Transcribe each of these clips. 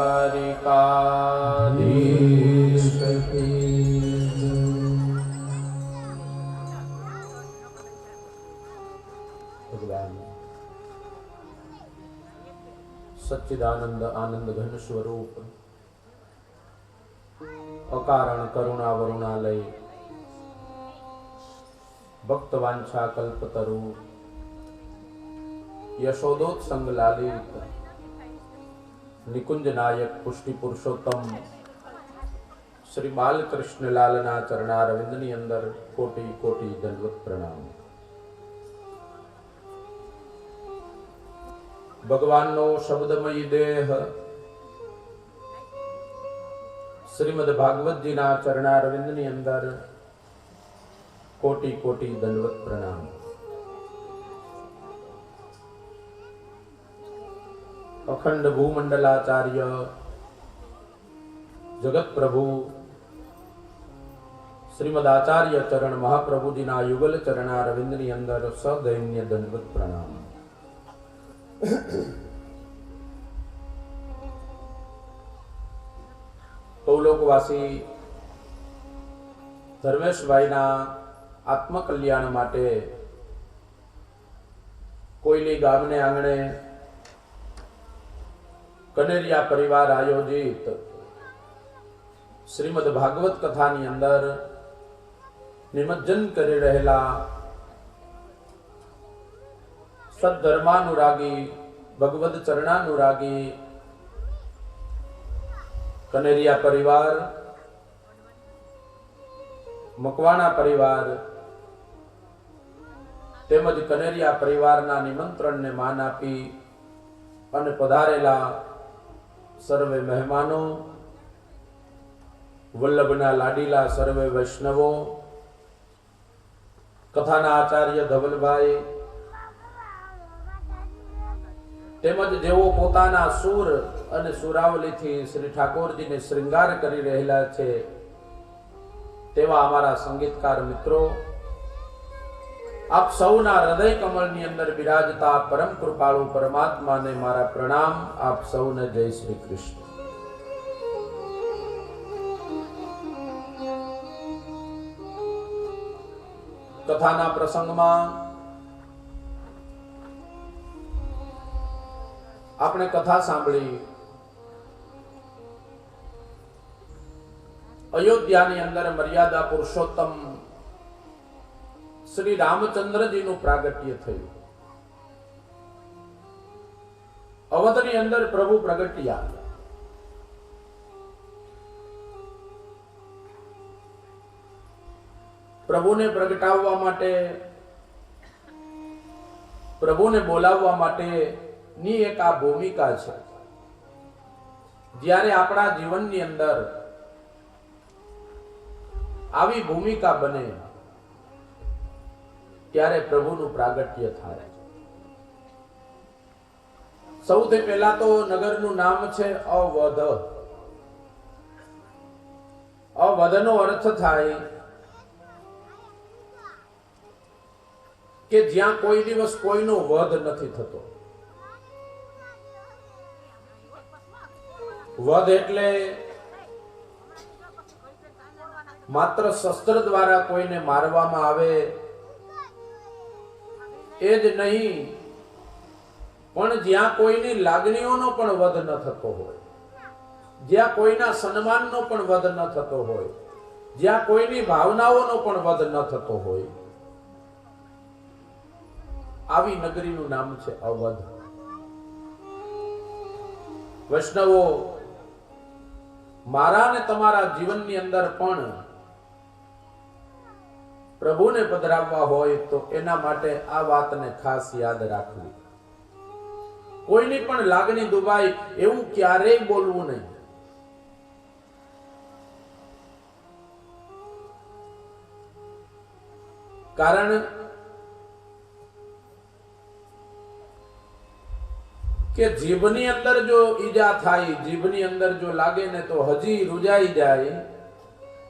દ્વારિકાધીશ ભગવાન સચ્ચિદાનંદ આનંદ ઘન સ્વરૂપ અકારણ કરુણા વરુણાલય ભક્ત વાંછા કલ્પતરુ યશોદોત્સંગ લાલિત નિકુંજ નાયક પુષ્ટિ પુરુષોત્તમ શ્રી બાલકૃષ્ણ લાલના ચરણારવિંદની અંદર કોટી કોટી દંડવત પ્રણામ. ભગવાનનો શબ્દમયી દેહ શ્રીમદ ભાગવતજીના ચરણારવિંદની અંદર કોટી કોટી દંડવત પ્રણામ. અખંડ ભૂમંડલાચાર્ય જગત પ્રભુ શ્રીમદ આચાર્ય ચરણ મહાપ્રભુજીના યુગલ ચરણારવિંદની અંદર સદૈન્ય દંડવત પ્રણામ. કૌલોકવાસી ધર્મેશભાઈના આત્મકલ્યાણ માટે કોઈલી ગામને આંગણે કનેરિયા પરિવાર આયોજિત શ્રીમદ ભાગવત કથાની અંદર નિમજ્જન કરી રહેલા સદ્ધર્માનુરાગી ભગવદ ચરણાનુરાગી કનેરિયા પરિવાર, મકવાણા પરિવાર તેમજ કનેરિયા પરિવારના નિમંત્રણને માન આપી અને પધારેલા સર્વે મહેમાનો, વલ્લભના લાડીલા સર્વે વૈષ્ણવો, કથાના આચાર્ય ધવલભાઈ તેમજ જેઓ પોતાના સુર અને સુરાવલીથી શ્રી ઠાકોરજીને શ્રૃંગાર કરી રહેલા છે તેવા અમારા સંગીતકાર મિત્રો, આપ સૌના હૃદય કમળની અંદર બિરાજતા પરમ કૃપાળુ પરમાત્માને મારા પ્રણામ. આપ સૌને જય શ્રી કૃષ્ણ. કથાના પ્રસંગમાં આપણે કથા સાંભળી. અયોધ્યાની અંદર મર્યાદા પુરુષોત્તમ શ્રી રામચંદ્રજીનું પ્રાગટ્ય થયું. અવધની અંદર પ્રભુ પ્રગટ્યા. પ્રભુને પ્રગટાવવા માટે, પ્રભુને બોલાવવા માટે ની એક આ ભૂમિકા છે. જ્યારે આપણા જીવનની અંદર આવી ભૂમિકા બને ત્યારે પ્રભુનું પ્રાગટ્ય થાય. સૌથી પહેલા તો નગરનું નામ છે અવધ. અવધનો અર્થ થાય કે જ્યાં કોઈ દિવસ કોઈનો વધ નથી થતો. વધ એટલે માત્ર શસ્ત્ર દ્વારા કોઈને મારવામાં આવે એ જ નહીં, પણ જ્યાં કોઈની લાગણીઓનો પણ વધ ન થતો હોય, જ્યાં કોઈના સન્માનનો પણ વધ ન થતો હોય, જ્યાં કોઈની ભાવનાઓનો પણ વધ ન થતો હોય, આવી નગરીનું નામ છે અવધ. વૈષ્ણવો, મારા ને તમારા જીવનની અંદર પણ પ્રભુને પધરાવવા હોય તો એના માટે આ વાતને ખાસ યાદ રાખવી. કોઈની પણ લાગણી દુભાય એવું ક્યારેય બોલવું નહીં. કારણ કે જીભની અંદર જો ઈજા થાય, જીભની અંદર જો લાગે ને તો હજી રૂજાઈ જાય,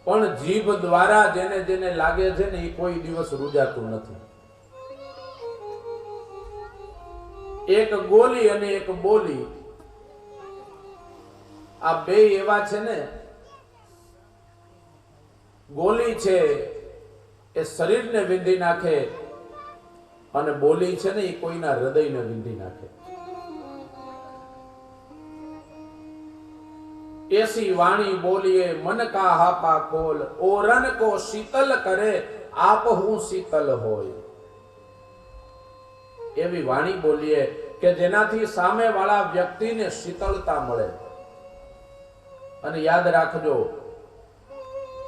પણ જીભ દ્વારા જેને જેને લાગે છે ને એ કોઈ દિવસ રૂજાતું નથી. એક ગોલી અને એક બોલી આ બે એવા છે ને, ગોલી છે એ શરીરને વિંધી નાખે અને બોલી છે ને એ કોઈના હૃદયને વિંધી નાખે. એસી વાણી બોલીએ મન કા હાપા ખોલ, ઓરન કો શીતલ કરે આપ હું શીતલ હોય. એવી વાણી બોલીએ કે જેનાથી સામે વાળા વ્યક્તિને શીતળતા મળે. અને યાદ રાખજો,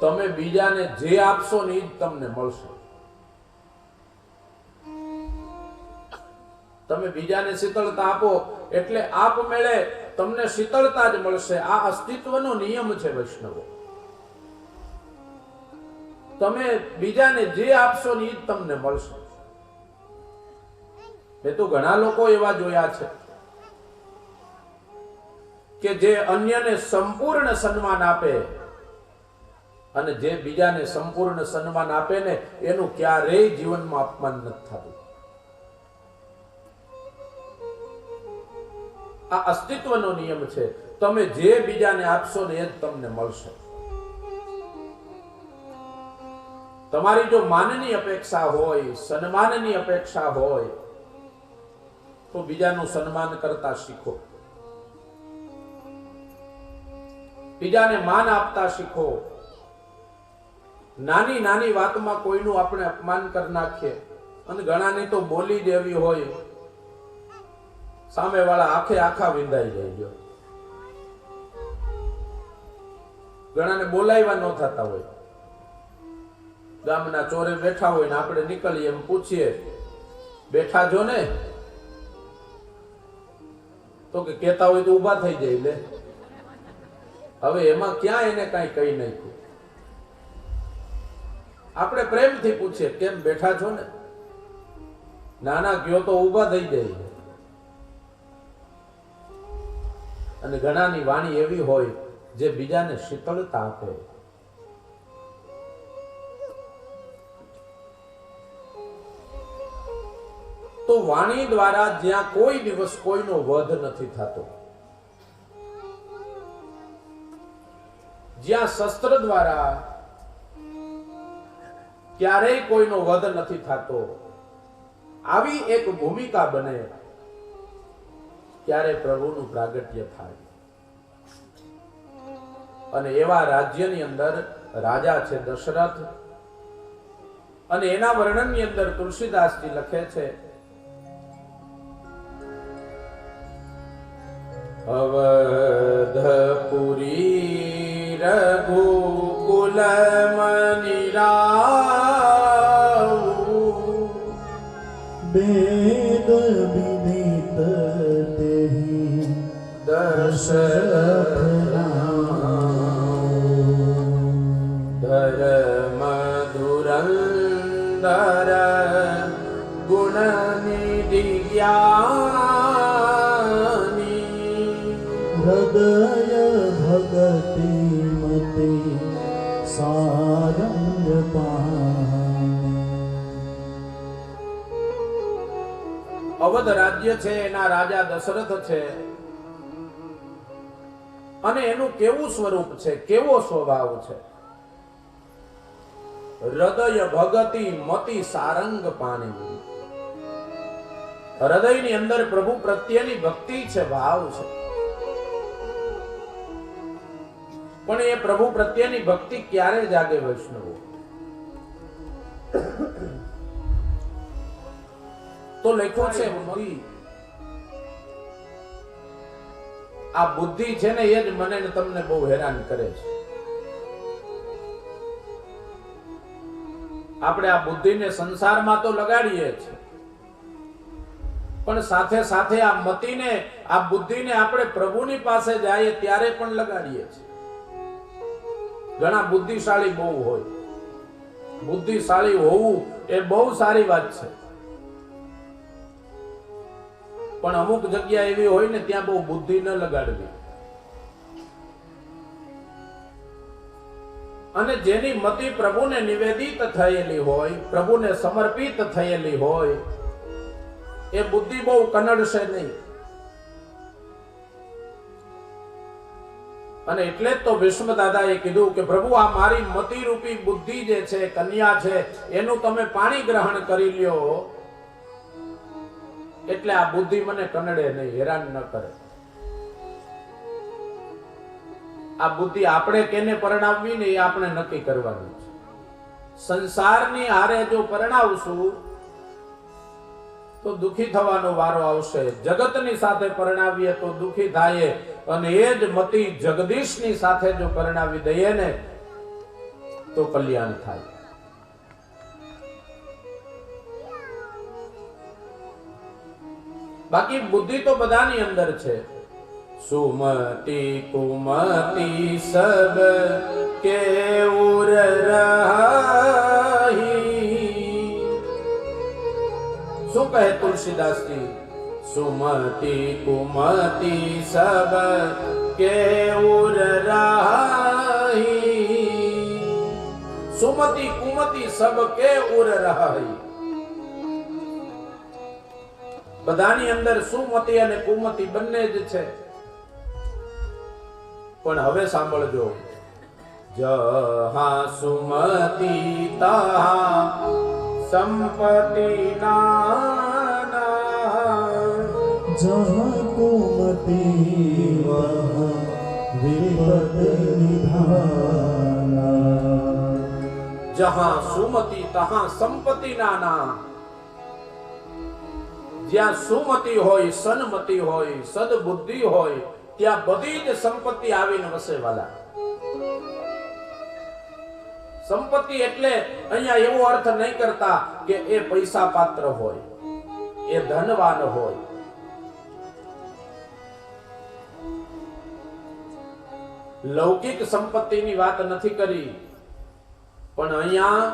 તમે બીજાને જે આપશો ને એ જ તમને મળશે. તમે બીજાને શીતળતા આપો એટલે આપમેળે તમને શીતળતા જ મળશે. આ અસ્તિત્વનો નિયમ છે વૈષ્ણવો. તમે બીજાને જે આપશો ને એ જ તમને મળશે. મેં તો ઘણા લોકો એવા જોયા છે કે જે અન્યને સંપૂર્ણ સન્માન આપે અને જે બીજાને સંપૂર્ણ સન્માન આપે ને એનું ક્યારેય જીવનમાં અપમાન નથી થતું. આ અસ્તિત્વનો નિયમ છે. તમે જે બીજાને આપશો ને એ જ તમને મળશે. તમારી જો માનની અપેક્ષા હોય, સન્માનની અપેક્ષા હોય તો બીજાનું સન્માન કરતા શીખો. બીજાને માન આપતા શીખો. નાની નાની વાતમાં કોઈનું આપણે અપમાન કરી નાખીએ અને ઘણાની તો બોલી દેવી હોય, સામે વાળા આખે આખા વિંધાઈ જાય. ઘણાને બોલાવ્યા ન થતા હોય. ગામના ચોરે બેઠા હોય ને આપણે નીકળીએ એમ પૂછીએ, બેઠા છો ને? તો કે કહેતા હોય તો ઊભા થઈ જાય. લે હવે એમાં ક્યાં એને કઈ કહી નાખ્યું. આપણે પ્રેમથી પૂછીએ કેમ બેઠા છો ને? નાના ગયો તો ઊભા થઈ જાય. અને ઘણાની વાણી એવી હોય જે બીજાને શીતળતા આપે. તો વાણી દ્વારા જ્યાં કોઈ દિવસ કોઈનો વધ નથી થતો, જ્યાં શસ્ત્ર દ્વારા ક્યારેય કોઈનો વધ નથી થતો, આવી એક ભૂમિકા બને ત્યારે પ્રભુનું પ્રાગટ્ય થાય. અને એવા રાજ્યની અંદર રાજા છે દશરથ, અને એના વર્ણનની અંદર તુલસીદાસજી લખે છે, અવધપુરી રઘુકુલ મનિરાવ, વેદ વિદિત તેહિ દશરથ ધર્મ ધુરંધર ગુણ નિધિ જ્ઞાની, હૃદય ભગતિ મતે સારંગ પામે. અવધ રાજ્ય છે, એના રાજા દશરથ છે. અને એનું કેવું સ્વરૂપ છે, કેવો સ્વભાવ છે? હૃદય ભગતિ મતિ સારંગ પાણી. હૃદયની અંદર પ્રભુ પ્રત્યેની ભક્તિ છે, ભાવ છે. પણ એ પ્રભુ પ્રત્યેની ભક્તિ ક્યારે જાગે વૈષ્ણવો? તો લખ્યું છે બુદ્ધિ. આ બુદ્ધિ છે ને એ જ મને ને તમને બહુ હેરાન કરે છે. આપણે આ બુદ્ધિને સંસારમાં તો લગાડીએ છીએ, પણ સાથે સાથે આ મતિને, આ બુદ્ધિને આપણે પ્રભુની પાસે જઈએ ત્યારે પણ લગાડીએ છીએ. ઘણા બુદ્ધિશાળી બહુ હોય. બુદ્ધિશાળી હોવું એ બહુ સારી વાત છે, પણ અમુક જગ્યા એવી હોય ને ત્યાં બહુ બુદ્ધિ ન લગાડવી. અને જેની મતિ પ્રભુને નિવેદિત થયેલી હોય, પ્રભુને સમર્પિત થયેલી હોય, એ બુદ્ધિ બહુ કનડશે નહીં. અને એટલે જ તો ભીષ્મ દાદાએ કીધું કે પ્રભુ આ મારી મતિ રૂપી બુદ્ધિ જે છે, કન્યા છે, એનું તમે પાણી ગ્રહણ કરી લ્યો, એટલે આ બુદ્ધિ મને કનડે નહીં, હેરાન ન કરે. આ બુદ્ધિ આપણે કેને પરણાવવી ને એ આપણે નક્કી કરવાનું છે. સંસારની હારે જો પરણાવશું તો દુખી થવાનો વારો આવશે. જગતની સાથે પરણાવીએ તો દુખી થાય, અને એ જ મતિ જગદીશની સાથે જો પરણાવી દઈએ ને તો કલ્યાણ થાય. બાકી બુદ્ધિ તો બધાની અંદર છે. સુમતિ કુમતિ સબ કે ઉર રહી. શું કહે તુલસીદાસજી? સુમતિ કુમતિ સબ કે ઉર રહી. સુમતિ કુમતિ સબ કે ઉર રહી. બધાની અંદર સુમતિ અને કુમતિ બંને જ છે. પણ હવે સાંભળજો, જહાં સુમતિ તહાં સંપત્તિ નાના. जहाँ कुमति वहाँ विपद निधाना. જહાં સુમતિ તહાં સંપત્તિ નાના. જ્યાં સુમતિ હોય, સન્મતિ હોય, સદબુદ્ધિ હોય, ત્યાં બધી જ સંપત્તિ આવીને વસે વાલા. સંપત્તિ એટલે અહીંયા એવો અર્થ નહીં કરતા કે એ પૈસા પાત્ર હોય, એ ધનવાન હોય. લૌકિક સંપત્તિની વાત નથી કરી, પણ અહીંયા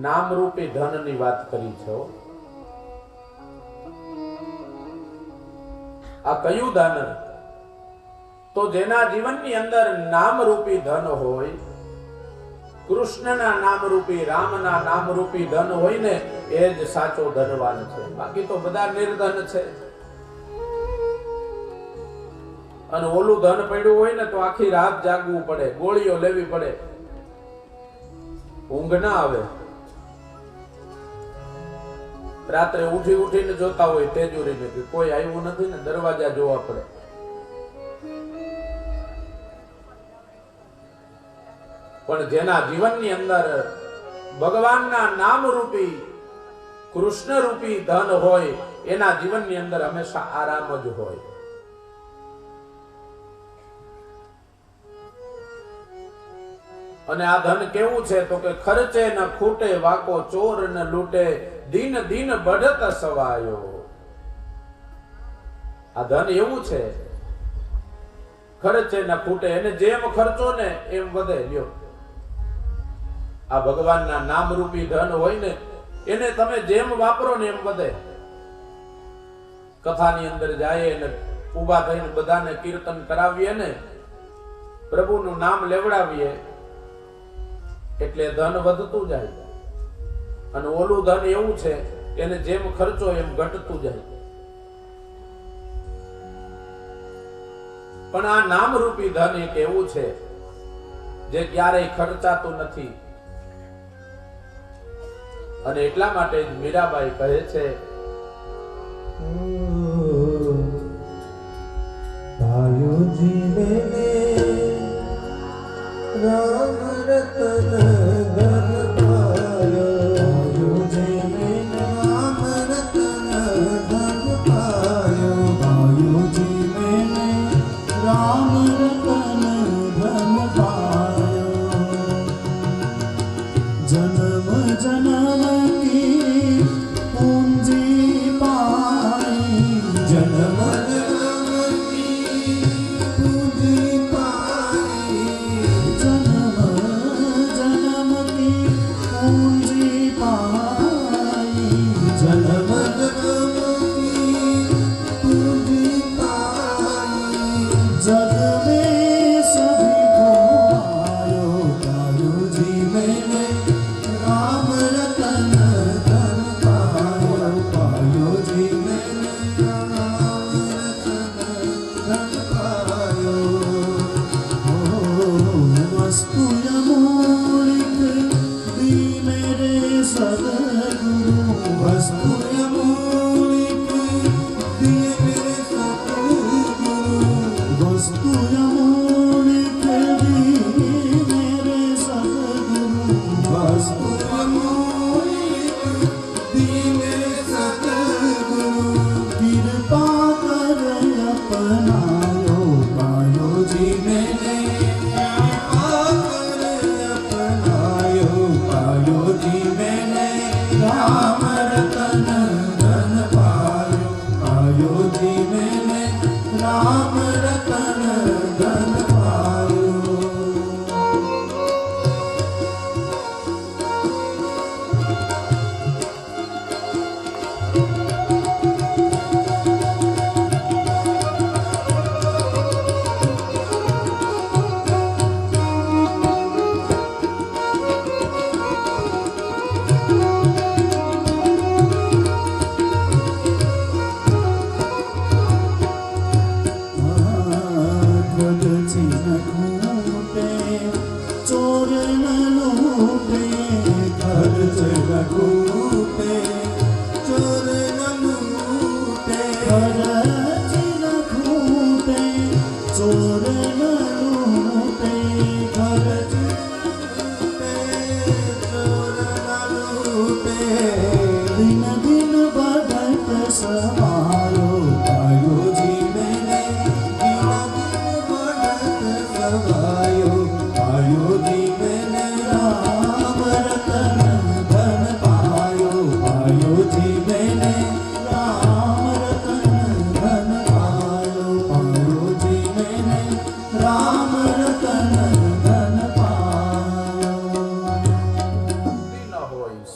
નામરૂપી ધનની વાત કરી છે. આ કયું ધન? તો જેના જીવનની અંદર નામરૂપી ધન હોય, કૃષ્ણના નામરૂપી, રામના નામરૂપી ધન હોય ને, એ જ સાચો ધનવાન છે. બાકી તો બધા નિર્ધન છે. અને ઓલું ધન પડ્યું હોય ને તો આખી રાત જાગવું પડે, ગોળીઓ લેવી પડે, ઊંઘ ના આવે. રાત્રે ઉઠી ઉઠીને જોતા હોય તેજુરીને કે કોઈ આવ્યું નથી ને, દરવાજા જોવા પડે. પણ જેના જીવનની અંદર ભગવાનના નામરૂપી, કૃષ્ણરૂપી ધન હોય, એના જીવનની અંદર હંમેશા આરામ જ હોય. અને આ ધન કેવું છે? તો કે ખર્ચે ન ખૂટે, વાકો ચોર ન લૂટે, દિન દિન બઢત સવાયો. આ ધન એવું છે, ખર્ચે ન ખૂટે, એને જેમ ખર્ચો ને એમ વધે. લ્યો, આ ભગવાનના નામરૂપી ધન હોય ને, એને તમે જેમ વાપરો ને એમ વધે. કથાની અંદર જાય ને ઊભા થઈને બધાને કીર્તન કરાવીએ ને, પ્રભુનું નામ લેવડાવીએ, એટલે ધન વધતું જાય. અને ઓલું ધન એવું છે, એને જેમ ખર્ચો એમ ઘટતું જાય. પણ આ નામરૂપી ધન એક એવું છે જે ક્યારેય ખર્ચાતું નથી. અને એટલા માટે જ મીરાબાઈ કહે છે, ભાયો જીવે રામ રતન ધન પાયો. ભાયો જીવે રામ રતન ધન પાયો. ભાયો જીવે રામ રતન ધન પાયો. जन्म जन्म की पूंजी पाई. जन्म जन्म की पूंजी ધન પાયો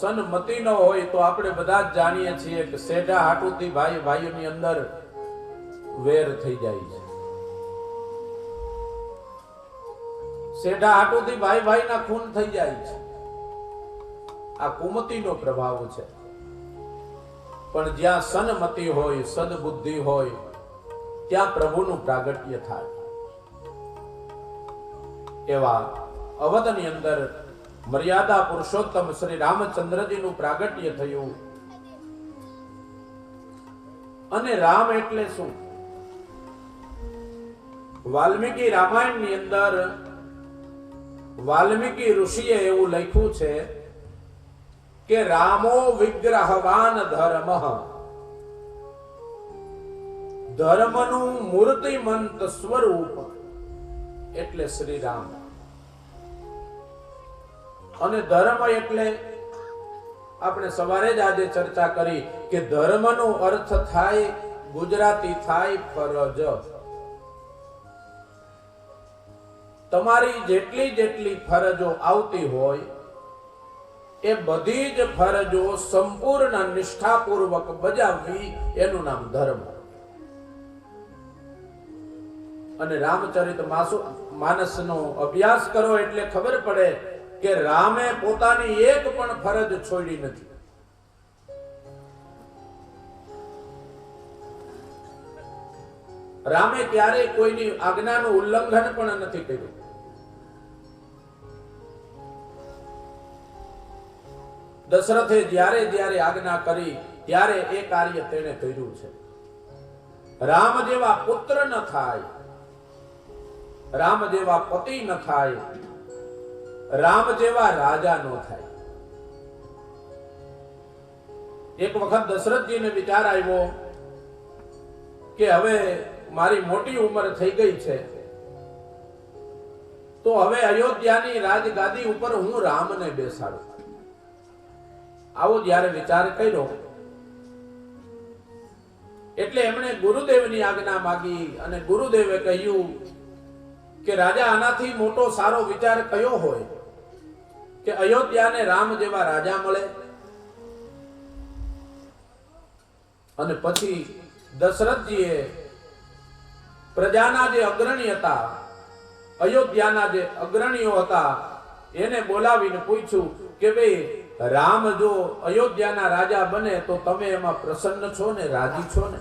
સન્મતિ ન હોય તો આપણે બધા જ જાણીએ છીએ કે સેઢા હાટુથી ભાઈ ભાઈઓની અંદર વેર થઈ જાય છે. સેઢા હાટુથી ભાઈ ભાઈના ખૂન થઈ જાય છે. આ કુમતિનો પ્રભાવ છે. પણ જ્યાં સન્મતિ હોય, સદબુદ્ધિ હોય, ત્યાં પ્રભુનું પ્રાગટ્ય થાય. એવા અવધની અંદર મર્યાદા પુરુષોત્તમ શ્રી રામચંદ્રજીનું પ્રાગટ્ય થયું. અને રામ એટલે શું? વાલ્મીકી રામાયણની અંદર વાલ્મીકી ઋષિએ એવું લખ્યું છે કે રામો વિગ્રહવાન ધર્મઃ, ધર્મનું મૂર્તિમંત સ્વરૂપ એટલે શ્રી રામ. અને ધર્મ એટલે આપણે સવારે જ આજે ચર્ચા કરી કે ધર્મનો અર્થ થાય, ગુજરાતી થાય ફરજ. તમારી જેટલી જેટલી ફરજો આવતી હોય એ બધી જ ફરજો સંપૂર્ણ નિષ્ઠાપૂર્વક બજાવવી એનું નામ ધર્મ. અને રામચરિત માનસનો અભ્યાસ કરો એટલે ખબર પડે કે રામે પોતાની એક પણ ફરજ છોડી નથી. રામે ક્યારેય કોઈની આજ્ઞાનું ઉલ્લંઘન પણ નથી કર્યું. દશરથે જ્યારે જ્યારે આજ્ઞા કરી ત્યારે એ કાર્ય તેણે કર્યું છે. રામ જેવા પુત્ર ન થાય, રામ જેવા પતિ ન થાય, રામ જેવા રાજા નો થાય. એક વખત દશરથજીને વિચાર આવ્યો કે હવે મારી મોટી ઉંમર થઈ ગઈ છે તો હવે અયોધ્યાની રાજગાદી ઉપર હું રામને બેસાડું. આવો જ્યારે વિચાર કર્યો એટલે એમણે ગુરુદેવની આજ્ઞા માંગી અને ગુરુદેવે કહ્યું કે રાજા આનાથી મોટો સારો વિચાર કયો હોય કે અયોધ્યાને રામ જેવા રાજા મળે. અને પછી દશરથજીએ પ્રજાના જે અગ્રણી હતા, અયોધ્યાના જે અગ્રણીઓ હતા, એને બોલાવીને પૂછ્યું કે ભાઈ રામ જો અયોધ્યાના રાજા બને તો તમે એમાં પ્રસન્ન છો ને, રાજી છો ને?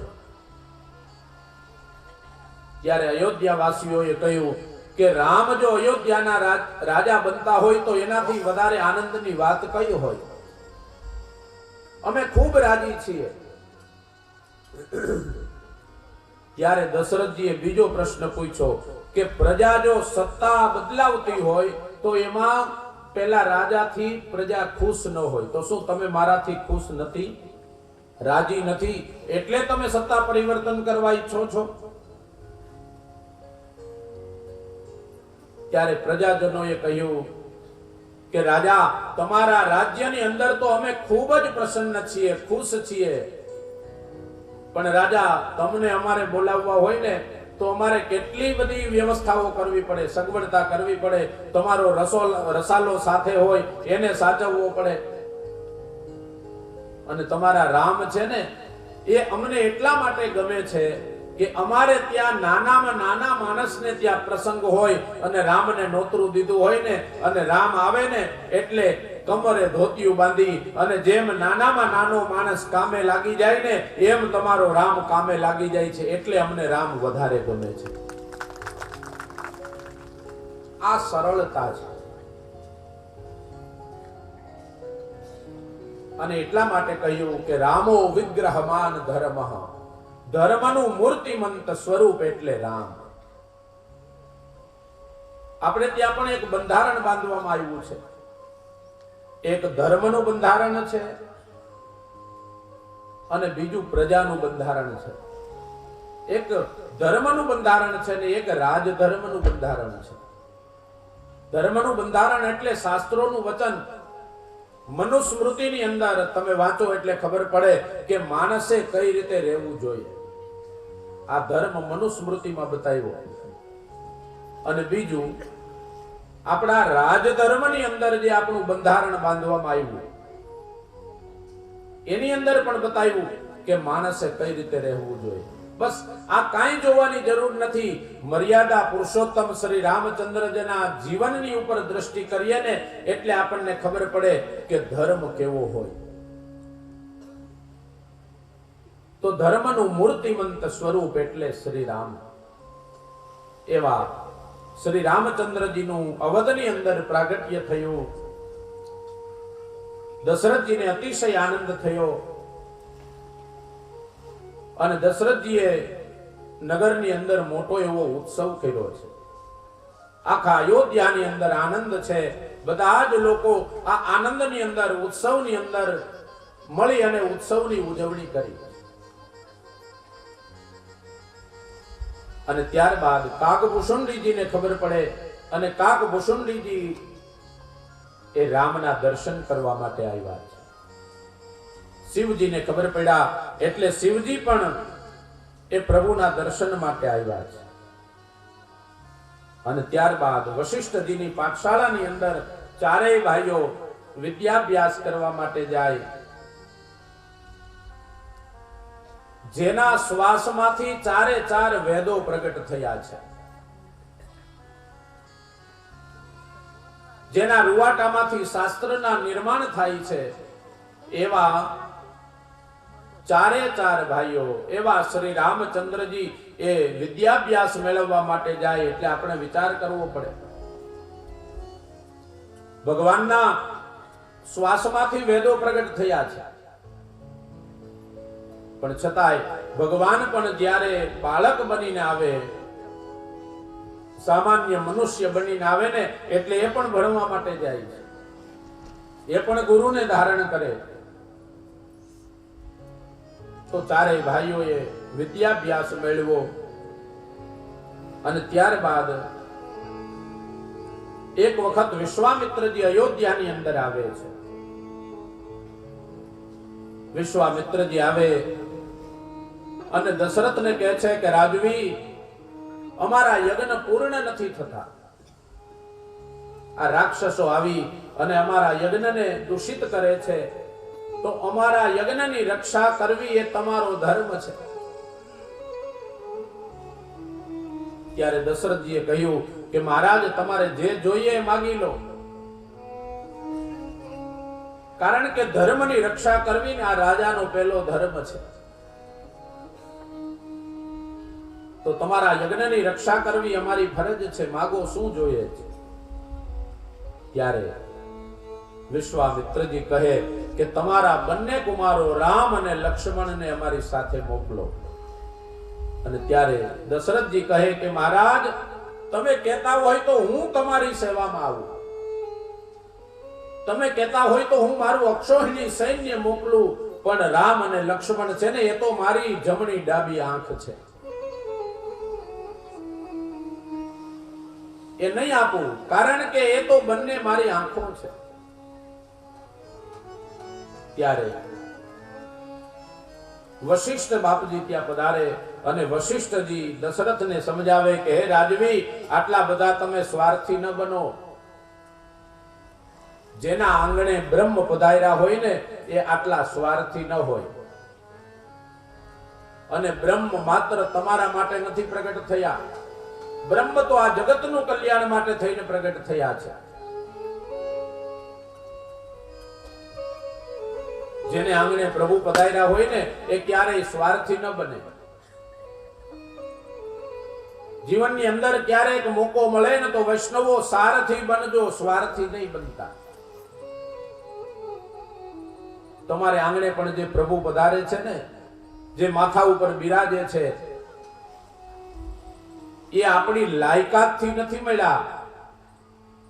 ત્યારે અયોધ્યા વાસીઓએ કહ્યું કે રામ જો અયોધ્યાના રાજા બનતા હોય તો એનાથી વધારે આનંદની વાત કઈ હોય? અમે ખૂબ રાજી છીએ. ત્યારે દશરથજીએ બીજો પ્રશ્ન પૂછ્યો કે પ્રજા જો સત્તા બદલાવતી હોય તો એમાં પેલા રાજાથી પ્રજા ખુશ ન હોય તો શું તમે મારાથી ખુશ નથી, રાજી નથી, એટલે તમે સત્તા પરિવર્તન કરવા ઈચ્છો છો? ત્યારે પ્રજાજનોએ કહ્યું કે રાજા, તમારા રાજ્યની અંદર તો અમે ખૂબ જ પ્રસન્ન છીએ, ખુશ છીએ, પણ રાજા તમને અમારે બોલાવવા હોય ને તો અમારે કેટલી બધી વ્યવસ્થાઓ કરવી પડે, સગવડતા કરવી પડે, તમારો રસાલો સાથે હોય એને સાચવવો પડે. અને તમારા રામ છે ને એ અમને એટલા માટે ગમે છે કે અમારે ત્યાં નાનામાં નાના માણસને ત્યાં પ્રસંગ હોય અને રામને નોતરું દીધું હોય ને, અને રામ આવે ને એટલે કમરે ધોતિયું બાંધી અને જેમ નાનામાં નાનો માણસ કામે લાગી જાય ને એમ તમારો રામ કામે લાગી જાય છે. એટલે અમને રામ વધારે ગમે છે. આ સરળતા છે. અને એટલા માટે કહ્યું કે રામો વિગ્રહમાન ધર્મઃ, ધર્મનું મૂર્તિમંત સ્વરૂપ એટલે રામ. આપણે ત્યાં પણ એક બંધારણ બાંધવામાં આવ્યું છે. એક ધર્મનું બંધારણ છે અને બીજું પ્રજાનું બંધારણ છે. એક ધર્મનું બંધારણ છે ને એક રાજધર્મનું બંધારણ છે. ધર્મનું બંધારણ એટલે શાસ્ત્રોનું વચન. મનુસ્મૃતિની અંદર તમે વાંચો એટલે ખબર પડે કે માણસે કઈ રીતે રહેવું જોઈએ. આ ધર્મ મનુસ્મૃતિમાં બતાવ્યો. અને બીજું આપણા રાજધર્મની અંદર જે આપણું બંધારણ બાંધવામાં આવ્યું એની અંદર પણ બતાવ્યું કે માણસે કઈ રીતે રહેવું જોઈએ. બસ આ કાંઈ જોવાની જરૂર નથી. મર્યાદા પુરુષોત્તમ શ્રી રામચંદ્રજીના જીવનની ઉપર દ્રષ્ટિ કરીએ ને એટલે આપણને ખબર પડે કે ધર્મ કેવો હોય. તો ધર્મનું મૂર્તિમંત સ્વરૂપ એટલે શ્રી રામ. એવા શ્રી રામચંદ્રજીનું અવધની અંદર પ્રાગટ્ય થયું. દશરથજીને અતિશય આનંદ થયો અને દશરથજીએ નગરની અંદર મોટો એવો ઉત્સવ કર્યો છે. આખા અયોધ્યાની અંદર આનંદ છે. બધા જ લોકો આ આનંદની અંદર, ઉત્સવની અંદર મળી અને ઉત્સવની ઉજવણી કરી. અને ત્યારબાદ કાગભૂષણજીને ખબર પડે અને કાગભૂષણજી એ રામના દર્શન કરવા માટે આવ્યા છે. શિવજીને ખબર પડ્યા એટલે શિવજી પણ એ પ્રભુના દર્શન માટે આવ્યા છે. અને ત્યારબાદ વશિષ્ઠજીની પાઠશાળાની અંદર ચારેય ભાઈઓ વિદ્યાભ્યાસ કરવા માટે જાય. જેના શ્વાસમાંથી ચારે ચાર વેદો પ્રગટ થયા છે. જેના રૂવાટામાંથી શાસ્ત્રના નિર્માણ થાય છે. એવા ચારે ચાર ભાઈઓ, એવા શ્રી રામચંદ્રજી એ વિદ્યાભ્યાસ મેળવવા માટે જાય એટલે આપણે વિચાર કરવો પડે. ભગવાનના શ્વાસમાંથી વેદો પ્રગટ થયા છે, પણ છતાંય ભગવાન પણ જ્યારે બાળક બનીને આવે, સામાન્ય મનુષ્ય બનીને આવે ને એટલે એ પણ ભણવા માટે જાય છે. એ પણ ગુરુને ધારણ કરે. તો ચારેય ભાઈઓએ વિદ્યાભ્યાસ મેળવ્યો અને ત્યારબાદ એક વખત વિશ્વામિત્રજી અયોધ્યાની અંદર આવે છે. વિશ્વામિત્રજી આવે અને દશરથને કહે છે કે રાજવી, અમારા યજ્ઞ પૂર્ણ નથી થતા. આ રાક્ષસો આવી અને અમારા યજ્ઞને દૂષિત કરે છે, તો અમારા યજ્ઞની રક્ષા કરવી એ તમારો ધર્મ છે. ત્યારે દશરથજીએ કહ્યું કે મહારાજ, તમારે જે જોઈએ એ માગી લો, કારણ કે ધર્મની રક્ષા કરવી ને આ રાજાનો પહેલો ધર્મ છે. તો તમારા યજ્ઞની રક્ષા કરવી અમારી ફરજ છે, માગો શું જોઈએ છે. ત્યારે વિશ્વામિત્રજી કહે કે તમારા બંને કુમારો રામ અને લક્ષ્મણને અમારી સાથે મોકલો. અને ત્યારે દશરથજી કહે કે મહારાજ, તમે કહેતા હોય તો હું તમારી સેવામાં આવું. તમે કહેતા હોય તો હું મારું અક્ષોહિણી સૈન્ય મોકલું, પણ રામ અને લક્ષ્મણ છે ને એ તો મારી જમણી ડાબી આંખ છે, એ નહીં આપું, કારણ કે એ તો બંને મારી આંખો છે. ત્યારે વશિષ્ઠ બાપજી ત્યાં પધારે અને વશિષ્ઠજી દશરથને સમજાવે કે હે રાજવી, આટલા બધા તમે સ્વાર્થી ન બનો. જેના આંગણે બ્રહ્મ પધાર્યા હોય ને એ આટલા સ્વાર્થી ન હોય. અને બ્રહ્મ માત્ર તમારા માટે નથી પ્રગટ થયા. બ્રહ્મ તો આ જગતનું કલ્યાણ માટે થઈને પ્રગટ થયા છે. જેને આંગણે પ્રભુ પધાર્યા હોય ને એ ક્યારેય સ્વાર્થી ન બને. જીવનની અંદર ક્યારેક મોકો મળે ને તો વૈષ્ણવો સારથી બનજો, સ્વાર્થી નહીં બનતા. તમારે આંગણે પણ જે પ્રભુ પધારે છે ને, જે માથા ઉપર બિરાજે છે, એ આપણી લાયકાતથી નથી મળ્યા,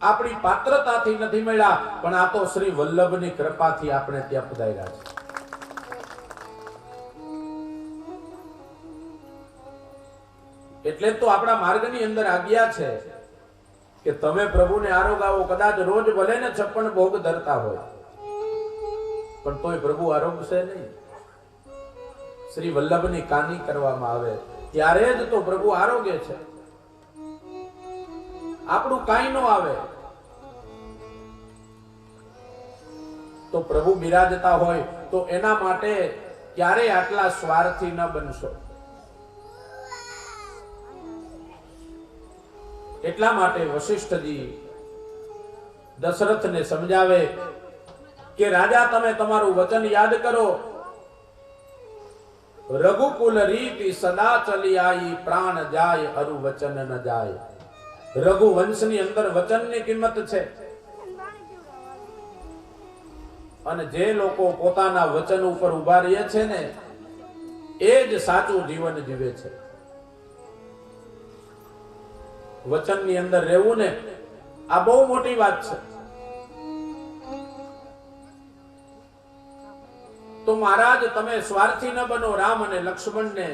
આપણી પાત્રતાથી નથી મળ્યા, પણ આ તો શ્રી વલ્લભની કૃપાથી આપણે ત્યાં પધાર્યા છે. એટલે તો આપણા માર્ગની અંદર આજ્ઞા છે કે તમે પ્રભુને આરોગાવો. કદાચ રોજ ભલે ને 56 ભોગ ધરતા હોય, પણ તોય પ્રભુ આરોગશે નહીં. શ્રી વલ્લભની કાની કરવામાં આવે ત્યારે જ તો પ્રભુ આરોગે છે. આપણું કાંઈ ન આવે તો પ્રભુ બિરાજતા હોય તો એના માટે ક્યારેય આટલા સ્વાર્થી ન બનશો. એટલા માટે વશિષ્ઠજી દશરથને સમજાવે કે રાજા, તમે તમારું વચન યાદ કરો. રઘુકુલ રીતિ સદા ચલી આઈ, પ્રાણ જાય અરુ વચન ન જાય. રઘુવંશની અંદર વચનની કિંમત છે. અને જે લોકો પોતાના વચન ઉપર ઉભા રહે છે ને એ જ સાચું જીવન જીવે છે. વચનની અંદર રહેવું ને આ બહુ મોટી વાત છે. તો મહારાજ તમે સ્વાર્થી ન બનો. રામ અને લક્ષ્મણને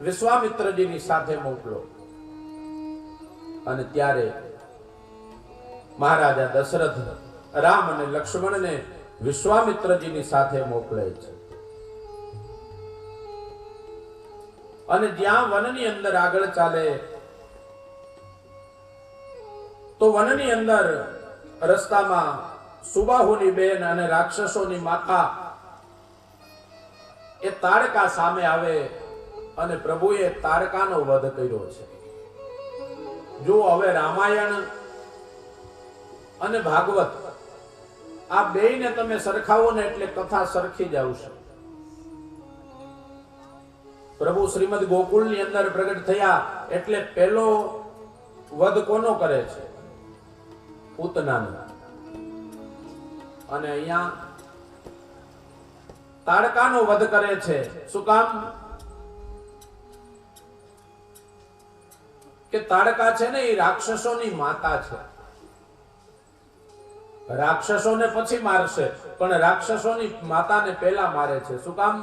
વિશ્વામિત્રજીની સાથે મોકલો. અને ત્યારે મહારાજા દશરથ રામ અને લક્ષ્મણને વિશ્વામિત્રજીની સાથે મોકલે છે. અને જ્યાં વનની અંદર આગળ ચાલે તો વનની અંદર રસ્તામાં સુબાહુની બેન અને રાક્ષસોની માતા એ તાડકા સામે આવે અને પ્રભુએ તાડકાનો વધ કર્યો છે. જો હવે રામાયણ અને ભાગવત આ બેયને તમે સરખાવો ને એટલે કથા સરખી જ આવશે. પ્રભુ શ્રીમદ ગોકુળની અંદર પ્રગટ થયા એટલે પહેલો વધ કોનો કરે છે? પૂતનાનો. અને અહીંયા તાડકાનો વધ કરે છે. શું કામ? કે તાડકા છે ને એ રાક્ષસોની માતા છે. રાક્ષસોને પછી મારશે પણ રાક્ષસોની માતાને પહેલા મારે છે. શું કામ?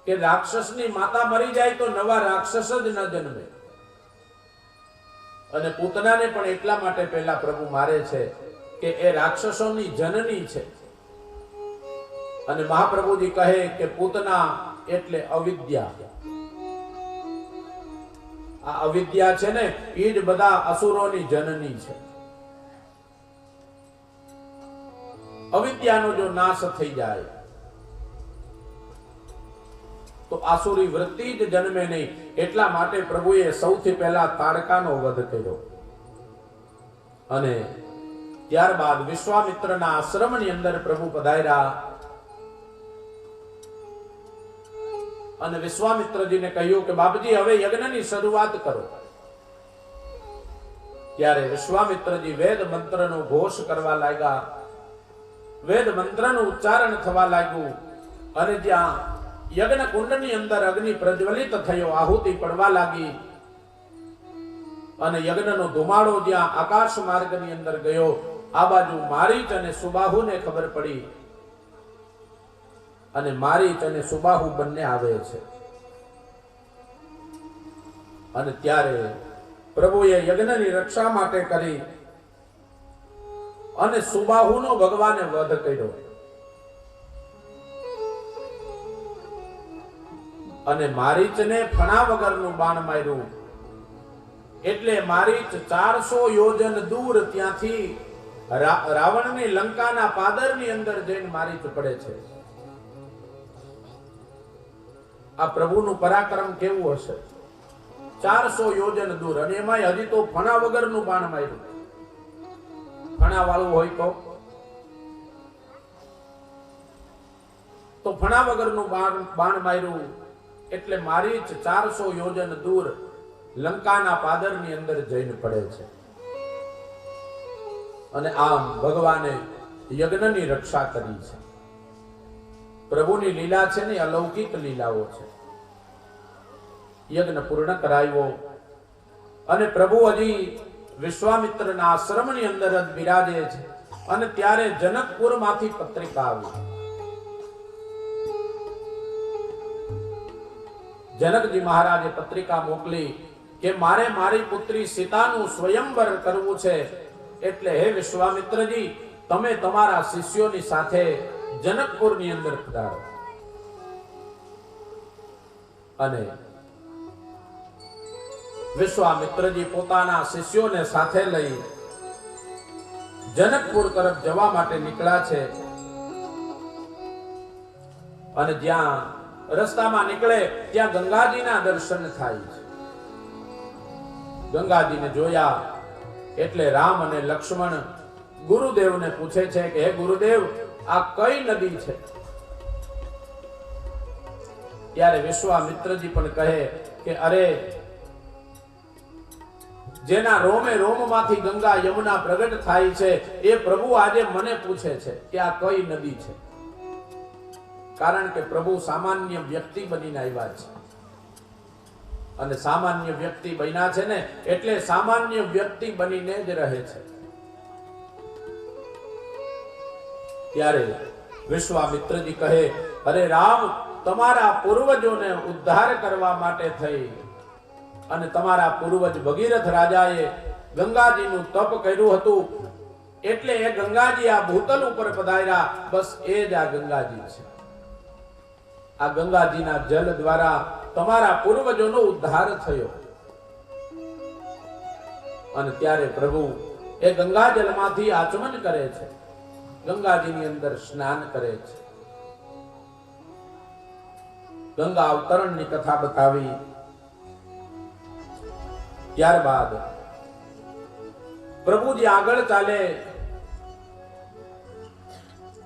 કે રાક્ષસની માતા મરી જાય તો નવા રાક્ષસ જ ન જન્મે. અને પૂતનાને પણ એટલા માટે પહેલા પ્રભુ મારે છે કે એ રાક્ષસોની જનની છે. અને મહાપ્રભુજી કહે કે પૂતના એટલે અવિદ્યા. આ અવિદ્યા છે ને એ જ બધા અસુરોની જનની છે. અવિદ્યાનો જો નાશ થઈ જાય તો આસુરી વૃત્તિ જ જન્મે નહીં. એટલા માટે પ્રભુએ સૌથી પહેલા તાડકાનો વધ કર્યો. અને ત્યારબાદ વિશ્વામિત્રના આશ્રમની અંદર પ્રભુ પધાર્યા અને વિશ્વામિત્રજીને કહ્યું કે બાપજી હવે યજ્ઞની શરૂઆત કરો. ત્યારે વિશ્વામિત્રજી વેદ મંત્રનો ઘોષ કરવા લાગ્યા. વેદ મંત્રનું ઉચ્ચારણ થવા લાગ્યું અને જ્યાં યજ્ઞ કુંડની અંદર અગ્નિ પ્રજ્વલિત થયો, આહુતિ પડવા લાગી અને યજ્ઞનો ધુમાડો જ્યાં આકાશ માર્ગની અંદર ગયો, આ બાજુ મારીચ અને સુબાહુને ખબર પડી અને મારીચ અને સુબાહુ બંને આવે છે. અને ત્યારે પ્રભુએ યજ્ઞની રક્ષા માટે કરી અને સુબાહુનો ભગવાને વધ કર્યો. અને મારીચને ફણા વગરનું બાણ માર્યું. એટલે મારીચ 400 યોજન દૂર ત્યાંથી રાવણની લંકાના પાદરની અંદર જઈને મારીચ પડે છે. આ પ્રભુનું પરાક્રમ કેવું હશે! 400 યોજન દૂર, અને એમાંય હજી તો ફણા વગરનું બાણ માર્યું. ફણા વાળું હોય તો ફણા વગરનું બાણ માર્યું. એટલે મારીચ 400 યોજન દૂર લંકાના પાદરની અંદર જઈને પડે છે. અને આમ ભગવાને યજ્ઞની રક્ષા કરી છે. પ્રભુની લીલા છે ને અલૌકિક લીલાઓ છે. યજ્ઞ પૂર્ણ કરાવ્યો અને પ્રભુ હજી વિશ્વામિત્રના આશ્રમની અંદર જ બિરાજે છે. અને ત્યારે જનકપુરમાંથી પત્રિકા આવી. જનકજી મહારાજે પત્રિકા મોકલી કે મારે મારી પુત્રી સીતાનું સ્વયંવર કરવું છે. એટલે હે વિશ્વામિત્રજી, તમે તમારા શિષ્યોની સાથે જનકપુરની અંદર પધારો. અને વિશ્વામિત્રજી પોતાના શિષ્યોને સાથે લઈ જનકપુર તરફ જવા માટે નીકળ્યા છે. અને જ્યાં રસ્તામાં નીકળે ત્યાં ગંગાજીના દર્શન થાય છે. ગંગાજીને જોયા એટલે રામ અને લક્ષ્મણ ગુરુદેવને પૂછે છે કે હે ગુરુદેવ, આ કઈ નદી છે? ત્યારે વિશ્વામિત્રજી પણ કહે કે અરે, જેના રોમે રોમમાંથી ગંગા યમુના પ્રગટ થાય છે એ પ્રભુ આજે મને પૂછે છે કે આ કઈ નદી છે. કારણ કે પ્રભુ સામાન્ય વ્યક્તિ બનીને આવ્યા છે. અને સામાન્ય વ્યક્તિ બન્યા છે ને એટલે સામાન્ય વ્યક્તિ બનીને જ રહે છે. ત્યારે વિશ્વામિત્રજી કહે, અરે રામ, તમારા પૂર્વજોને ઉદ્ધાર કરવા માટે થઈ અને તમારા પૂર્વજ ભગીરથ રાજાએ ગંગાજીનું તપ કર્યું હતું. એટલે એ ગંગાજી આ ભૂતલ ઉપર પધાર્યા. બસ એ જ આ ગંગાજી છે. આ ગંગાજીના જલ દ્વારા તમારા પૂર્વજોનો ઉદ્ધાર થયો. અને ત્યારે પ્રભુ એ ગંગાજલમાંથી આચમન કરે છે. ગંગાજીની અંદર સ્નાન કરે છે. ગંગા અવતરણની કથા બતાવી. ત્યારબાદ પ્રભુજી આગળ ચાલે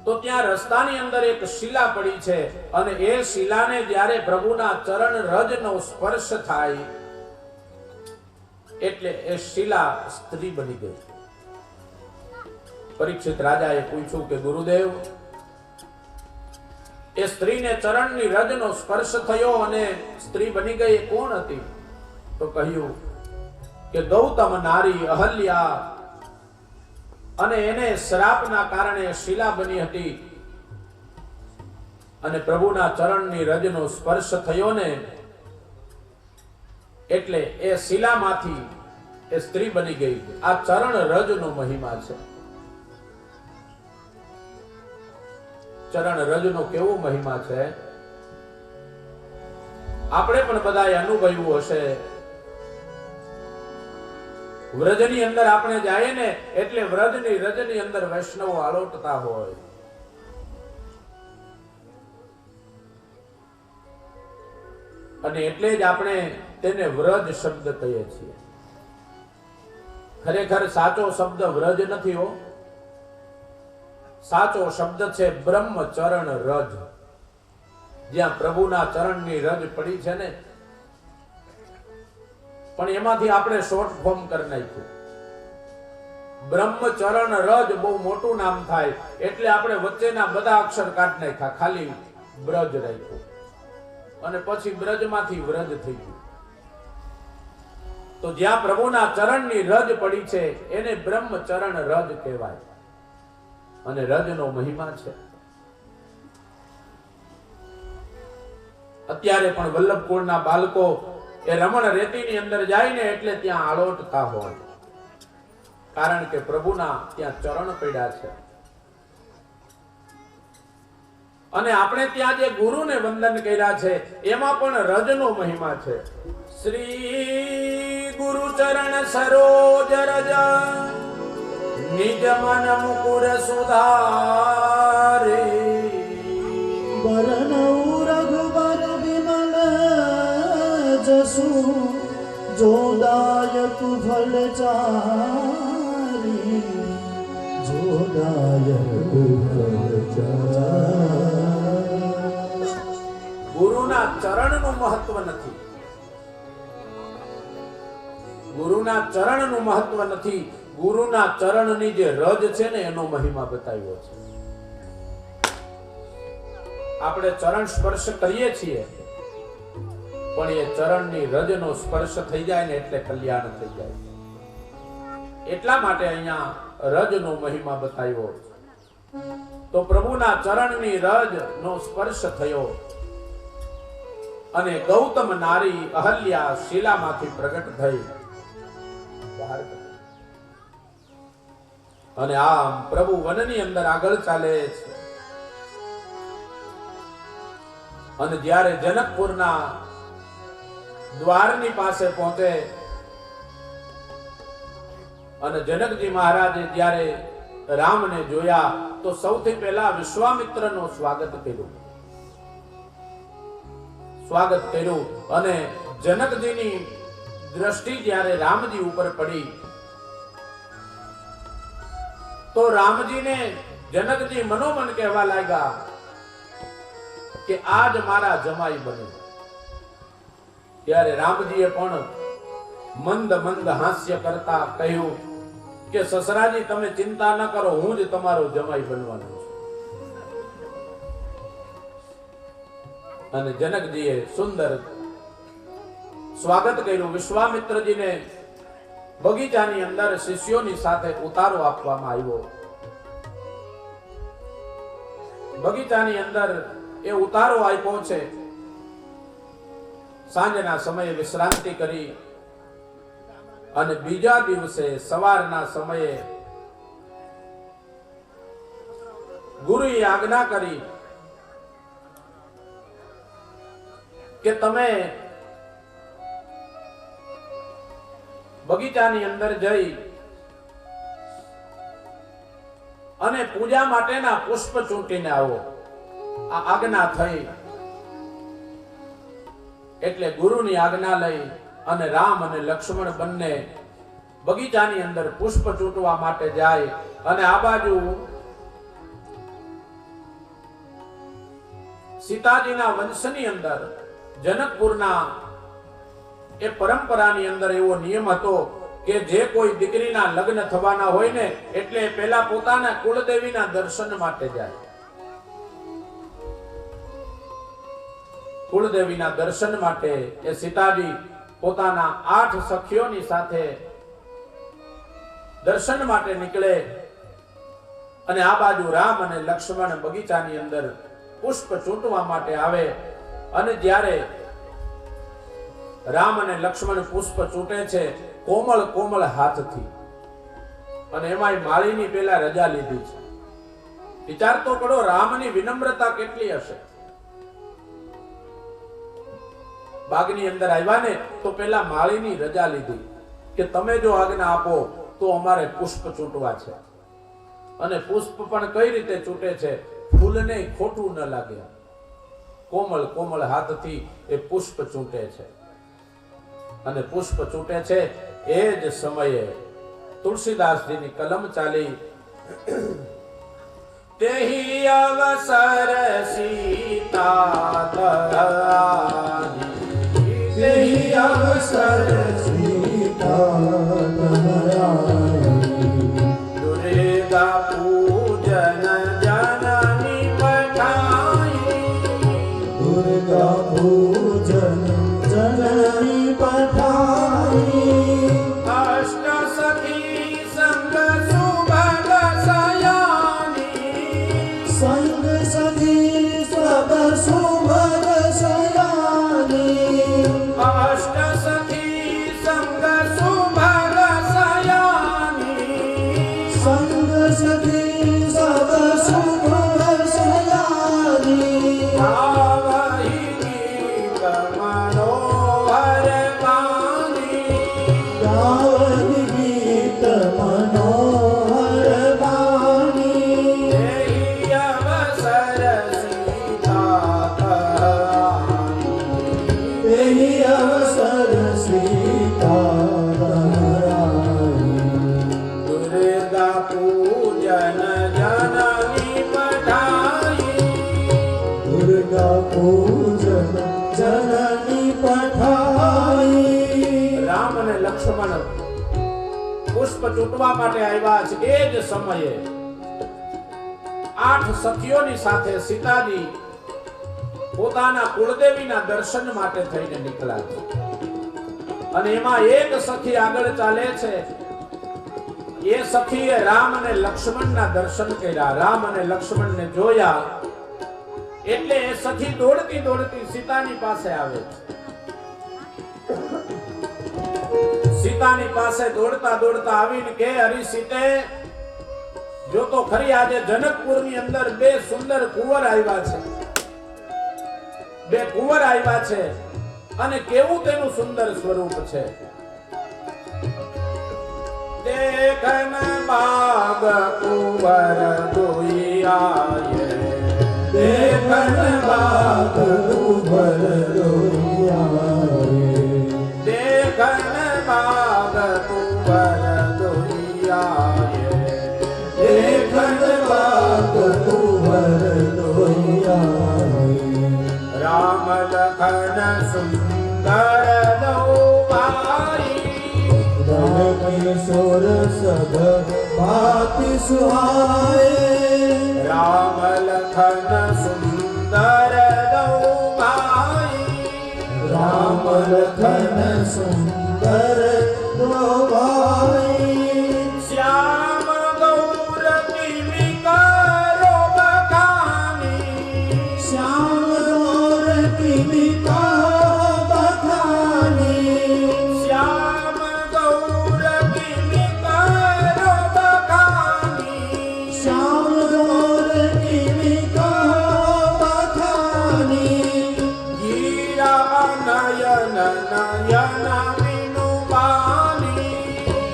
તો ત્યાં રસ્તાની અંદર એક શિલા પડી છે. અને એ શિલાને જ્યારે પ્રભુના ચરણ રજનો સ્પર્શ થાય એટલે એ શિલા સ્ત્રી બની ગઈ. પરીક્ષિત રાજાએ પૂછ્યું કે ગુરુદેવ, એ સ્ત્રીને ચરણની રજનો સ્પર્શ થયો અને સ્ત્રી બની ગઈ, એ કોણ હતી? તો કહ્યું કે ગૌતમ નારી અહલ્યા, અને એને શ્રાપના કારણે શિલા બની હતી. અને પ્રભુના ચરણની રજનો સ્પર્શ થયો ને એટલે એ શિલામાંથી એ સ્ત્રી બની ગઈ. આ ચરણ રજનો મહિમા છે. ચરણ રજનો કેવો મહિમા છે આપણે પણ બધાએ અનુભવ્યું હશે. વ્રજની અંદર આપણે જાય ને એટલે વ્રજની રજની અંદર વૈષ્ણવો આલોટતા હોય. અને એટલે જ આપણે તેને વ્રજ શબ્દ કહીએ છીએ. ખરેખર સાચો શબ્દ વ્રજ નથી હો. સાચો શબ્દ છે બ્રહ્મચરણ રજ. જ્યાં પ્રભુના ચરણની રજ પડી છે ને, પણ એમાંથી આપણે શોર્ટ ફોર્મ કરી નાખ્યું. બ્રહ્મચરણ રજ બહુ મોટું નામ થાય એટલે આપણે વચ્ચેના બધા અક્ષર કાઢી નાખ્યા, ખાલી બ્રજ રાખ્યું. અને પછી બ્રજમાંથી વ્રજ થઈ ગયું. તો જ્યાં પ્રભુના ચરણની રજ પડી છે એને બ્રહ્મચરણ રજ કહેવાય. અને રજનો મહિમા છે. અત્યારે પણ વલ્લભકુળના બાળકો એ રમણ રેતીની અંદર જાય ને એટલે ત્યાં આલોટતા હોય, કારણ કે પ્રભુના ત્યાં ચરણ પડ્યા છે. અને આપણે ત્યાં જે ગુરુને વંદન કર્યા છે એમાં પણ રજનો મહિમા છે. શ્રી ગુરુ ચરણ સરોજ રજ નિજ મન મુકુર સુધારે. વરનૌ રઘુબર વિમલ જસુ જોદાયક ફલ ચારી. જોદાયક ફલ ચારી. ગુરુના ચરણનું મહત્વ નથી. ગુરુના ચરણનું મહત્વ નથી. ગુરુના ચરણની જે રજ છે ને એનો મહિમા બતાવ્યો છે. આપણે ચરણ સ્પર્શ કરીએ છીએ પણ એ ચરણની રજનો સ્પર્શ થઈ જાય ને એટલે કલ્યાણ થઈ જાય. એટલા માટે અહીંયા રજનો મહિમા બતાવ્યો. તો પ્રભુના ચરણની રજનો સ્પર્શ થયો અને ગૌતમ નારી અહલ્યા શિલામાંથી પ્રગટ થઈ બહાર. અને આમ પ્રભુ વનની અંદર આગળ ચાલે છે. અને જ્યારે જનકપુરના દ્વારની પાસે પહોંચે અને જનકજી મહારાજે જ્યારે રામને જોયા તો સૌથી પહેલા વિશ્વામિત્રનું સ્વાગત કર્યું અને જનકજીની દ્રષ્ટિ જ્યારે રામજી ઉપર પડી તો રામજીને જનકજી મનોમન કહેવા લાગ્યા કે આજ મારા જમાઈ બને. ત્યારે રામજીએ પણ મંદ મંદ હાસ્ય કરતા કહ્યું કે સસરાજી તમે ચિંતા ન કરો, હું જ તમારો જમાઈ બનવાનો છું. અને જનકજીએ સુંદર સ્વાગત કર્યું. વિશ્વામિત્રજીને બગીચાની અંદર શિષ્યોની સાથે ઉતારો આપવામાં આવ્યો. બગીચાની અંદર એ ઉતારો આપ્યો છે. સાંજના સમયે વિશ્રાંતિ કરી અને બીજા દિવસે સવારના સમયે ગુરુએ આજ્ઞા કરી કે તમે બગીચાની અંદર જઈ અને પૂજા માટેના પુષ્પ ચૂંટીને આવો. આ આજ્ઞા થઈ એટલે ગુરુની આજ્ઞા લઈ અને રામ અને લક્ષ્મણ બંને બગીચાની અંદર પુષ્પ ચૂંટવા માટે જાય. અને આ બાજુ સીતાજીના વંશની અંદર જનકપુરના એ પરંપરાની અંદર એવો નિયમ હતો કે જે કોઈ દીકરીના લગ્ન થવાના હોય ને એટલે પહેલા પોતાના કુળદેવીના દર્શન માટે જાય. કુળદેવીના દર્શન માટે એ સીતાજી પોતાના 8 સખીઓની સાથે દર્શન માટે નીકળે અને આ બાજુ રામ અને લક્ષ્મણ બગીચાની અંદર પુષ્પ ચૂંટવા માટે આવે. અને જ્યારે રામ અને લક્ષ્મણ પુષ્પ ચૂંટે છે કોમળ કોમળ હાથથી, અને એમાંય માળીની પેલા રજા લીધી છે. વિચાર તો કરો રામની વિનમ્રતા કેટલી હશે. બાગની અંદર આવ્યા ને તો પેલા માળીની રજા લીધી કે તમે જો આજ્ઞા આપો તો અમારે પુષ્પ ચૂંટવા છે. અને પુષ્પ પણ કઈ રીતે ચૂંટે છે, ફૂલને ખોટું ન લાગે, કોમળ કોમળ હાથથી એ પુષ્પ ચૂંટે છે. અને પુષ્પ ચૂંટે છે એ જ સમયે તુલસીદાસજીની કલમ ચાલી. તેહી અવસર સીતા તરાની, તેહી અવસર સીતા તરાની, દુર્ગા પૂજન જનની પઠાઈ, દુર્ગા પૂજન જનની પઠાઈ, અષ્ટ સખી સંગ સુભગ સયાની, સંગ સખી સબ સુભગ સયાની, અષ્ટ સખી સંગ સુભગ સયાની, સંગ સખી સબ સુભગ સયાની, મનોહર વાણી એહી અવસર સીતા કહાની. એહી અવસર સીતા તમરાની દુર્ગા પૂજન જનની પઠાઈ. દુર્ગા પૂજન જનની પઠાઈ રામ અને લક્ષ્મણ પુષ્પ ચૂંટવા માટે આવ્યા છે. એ જ સમયે 8 સખીઓની સાથે સીતાજી પોતાના કુળદેવીના દર્શન માટે થઈને નીકળ્યા છે. અને એમાં એક સખી આગળ ચાલે છે. એ સખીએ રામ અને લક્ષ્મણના દર્શન કર્યા. રામ અને લક્ષ્મણને જોયા એટલે એ સખી દોડતી દોડતી સીતાની પાસે આવે છે. સીતાની પાસે દોડતા દોડતા આવીને કે હરી સીતે, જો તો ખરી આજે જનકપુરની અંદર 2 સુંદર કુંવર આવ્યા છે. 2 કુંવર આવ્યા છે અને કેવું તેનું સુંદર સ્વરૂપ છે. દેખન બાગ કુંવર દોઈ આયે. દેખન બાગ કુંવર દોઈ આયે. દેખન બાગ કુંવર દોઈ આયે. દેખન બાગ કુંવર દોઈ આયે. રામ લખન સુંદર દો ભાઈ. કિશોર સબ ભાતિ સુહાય. રામ લખન સુંદર દો ભાઈ. રામ લખન સુંદર દોભાઈ. શ્યામ ગૌર કી કરો બખાની. શ્યામ ગૌર કી બખાની. શ્યામ ગૌર કી કરો બખાની. શ્યામ ગૌર કી બખાની. ગીરા નયન નયન વિનુ બાની.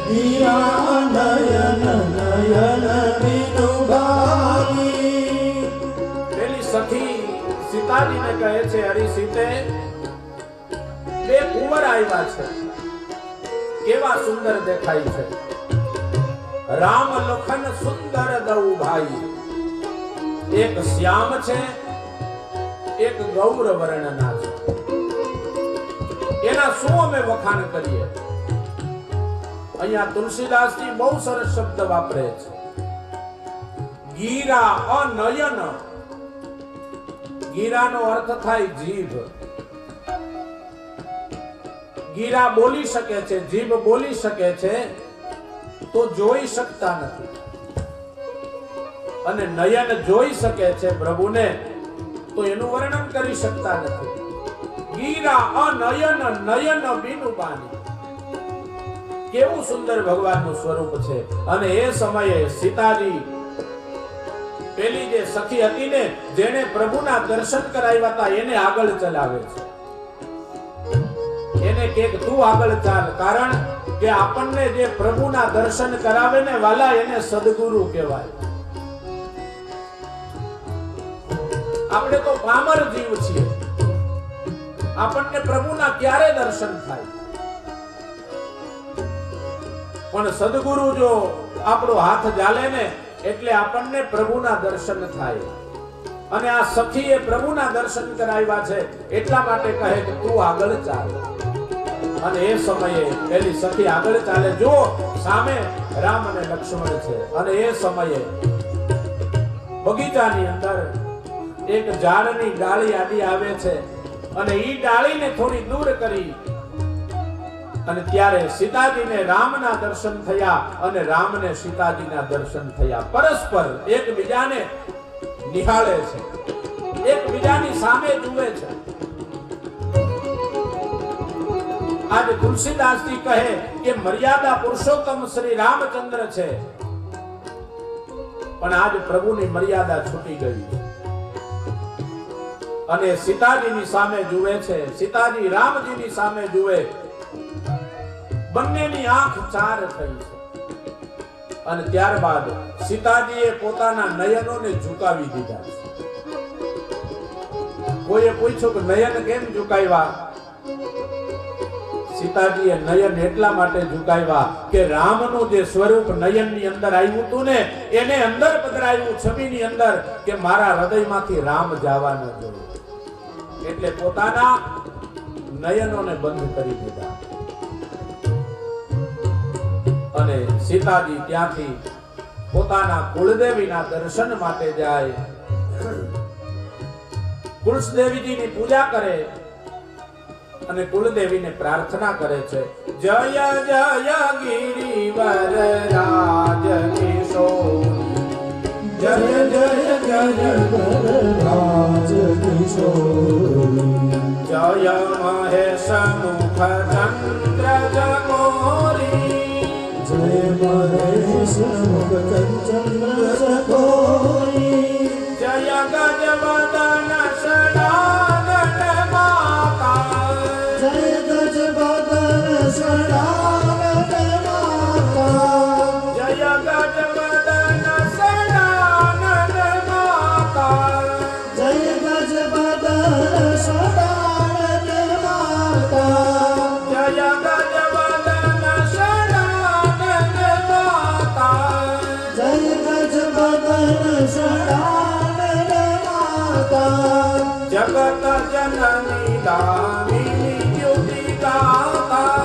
હીરા નયન નયન વિનુભાઈ. પેલી સખી સીતાજીને કહે છે, હરી સીતે, 2 કુંવર આવ્યા છે. કેવા સુંદર દેખાય છે. રામ લખન સુંદર દઉ ભાઈ. એક શ્યામ છે, એક ગૌર વર્ણના છે. એના શું અમે વખાણ કરીએ? અહીંયા તુલસીદાસજી બહુ સરસ શબ્દ વાપરે છે. ગીરા અનયન. ગીરાનો અર્થ થાય જીભ. ગીરા બોલી શકે છે, જીભ બોલી શકે છે, તો જોઈ શકતા નથી. અને નયન જોઈ શકે છે પ્રભુને, તો એનું વર્ણન કરી શકતા નથી. ગીરા અનયન નયન બિનુ બાની. કેવું સુંદર ભગવાનનું સ્વરૂપ છે. અને એ સમયે સીતાજી પેલી જે સખી હતી ને, જેને પ્રભુના દર્શન કરાવ્યા હતા, એને આગળ ચલાવે છે. એને કે તું આગળ ચાલ, કારણ કે આપણને જે પ્રભુના દર્શન કરાવે ને વાલા, એને સદગુરુ કહેવાય. આપણે તો પામર જીવ છીએ. આપણને પ્રભુના ક્યારે દર્શન થાય? પણ સદગુરુ જો આપણો હાથ ઝાલે ને, એટલે આપણને પ્રભુના દર્શન થાય. અને આ સખીએ પ્રભુના દર્શન કરાવ્યા છે, એટલા માટે કહે કે તું આગળ ચાલ. અને એ સમયે પેલી સખી આગળ ચાલે. જો સામે રામ અને લક્ષ્મણ છે. અને એ સમયે બગીચાની અંદર એક ઝાડની ડાળી આડી આવે છે. અને ઈ ડાળીને થોડી દૂર કરી અને ત્યારે સીતાજીને રામના દર્શન થયા અને રામને સીતાજીના દર્શન થયા. પરસ્પર એકબીજાને નિહાળે છે, એકબીજાની સામે જુએ છે. આજે તુલસીદાસજી કહે કે મર્યાદા પુરુષોત્તમ શ્રી રામચંદ્ર છે, પણ આજ પ્રભુની મર્યાદા છૂટી ગઈ અને સીતાજીની સામે જુએ છે. સીતાજી રામજીની સામે જુએ. બંનેની આંખ ચાર થઈ છે. અને ત્યારબાદ સીતાજીએ પોતાના નયનોને ઝુકાવી દીધા. કોઈએ પૂછ્યું કે નયન કેમ ઝુકાવ્યા? સીતાજીએ નયન એટલા માટે ઝુકાવ્યા કે રામનું જે સ્વરૂપ નયનની અંદર આવ્યું હતું ને, એને અંદર પધરાવ્યું છબીની અંદર કે મારા હૃદયમાંથી રામ જવા ન જોઈએ. એટલે પોતાના નયનોને બંધ કરી દીધા. અને સીતાજી ત્યાંથી પોતાના કુળદેવીના દર્શન માટે જાય. કુળદેવીજીની પૂજા કરે અને કુળદેવીને પ્રાર્થના કરે છે, જય જય ગિરિવર રાજ કિશોરી, જય જય જય વરરાજ કિશોરી, જય મહેશ મુખ ચંદ્ર જગોરી, જય મહેશ મુખ ચંદ્ર જગોરી, જય ગજવદન સડાનન માતા, જય ગજવદન સડાનન માતા, જય ગજવદન સડાનન માતા, જય ગજવદન સડાનન માતા, જય ગજવદન સડાનન માતા, જય ગજવદન સડાનન માતા, જગત જનની દામિની દ્યુતિ ગાતા,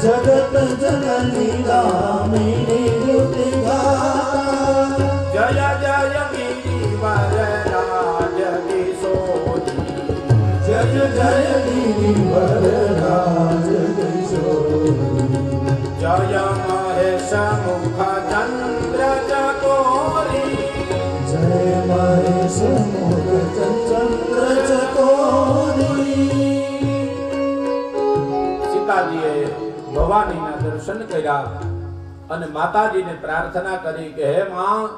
જગત જનની દામિની દ્યુતિ ગાતા, જય જય ગિરિવર રાજ કિશોરી, જય જય ગિરિવર રાજ કિશોરી, જય મહેશ મુખ ચંદ્ર જગોરી, જય મહેશ મુખ ચંદ્ર ચકોરી. સીતાજીએ ભવાનીના દર્શન કર્યા અને માતાજીને પ્રાર્થના કરી કે હે માં,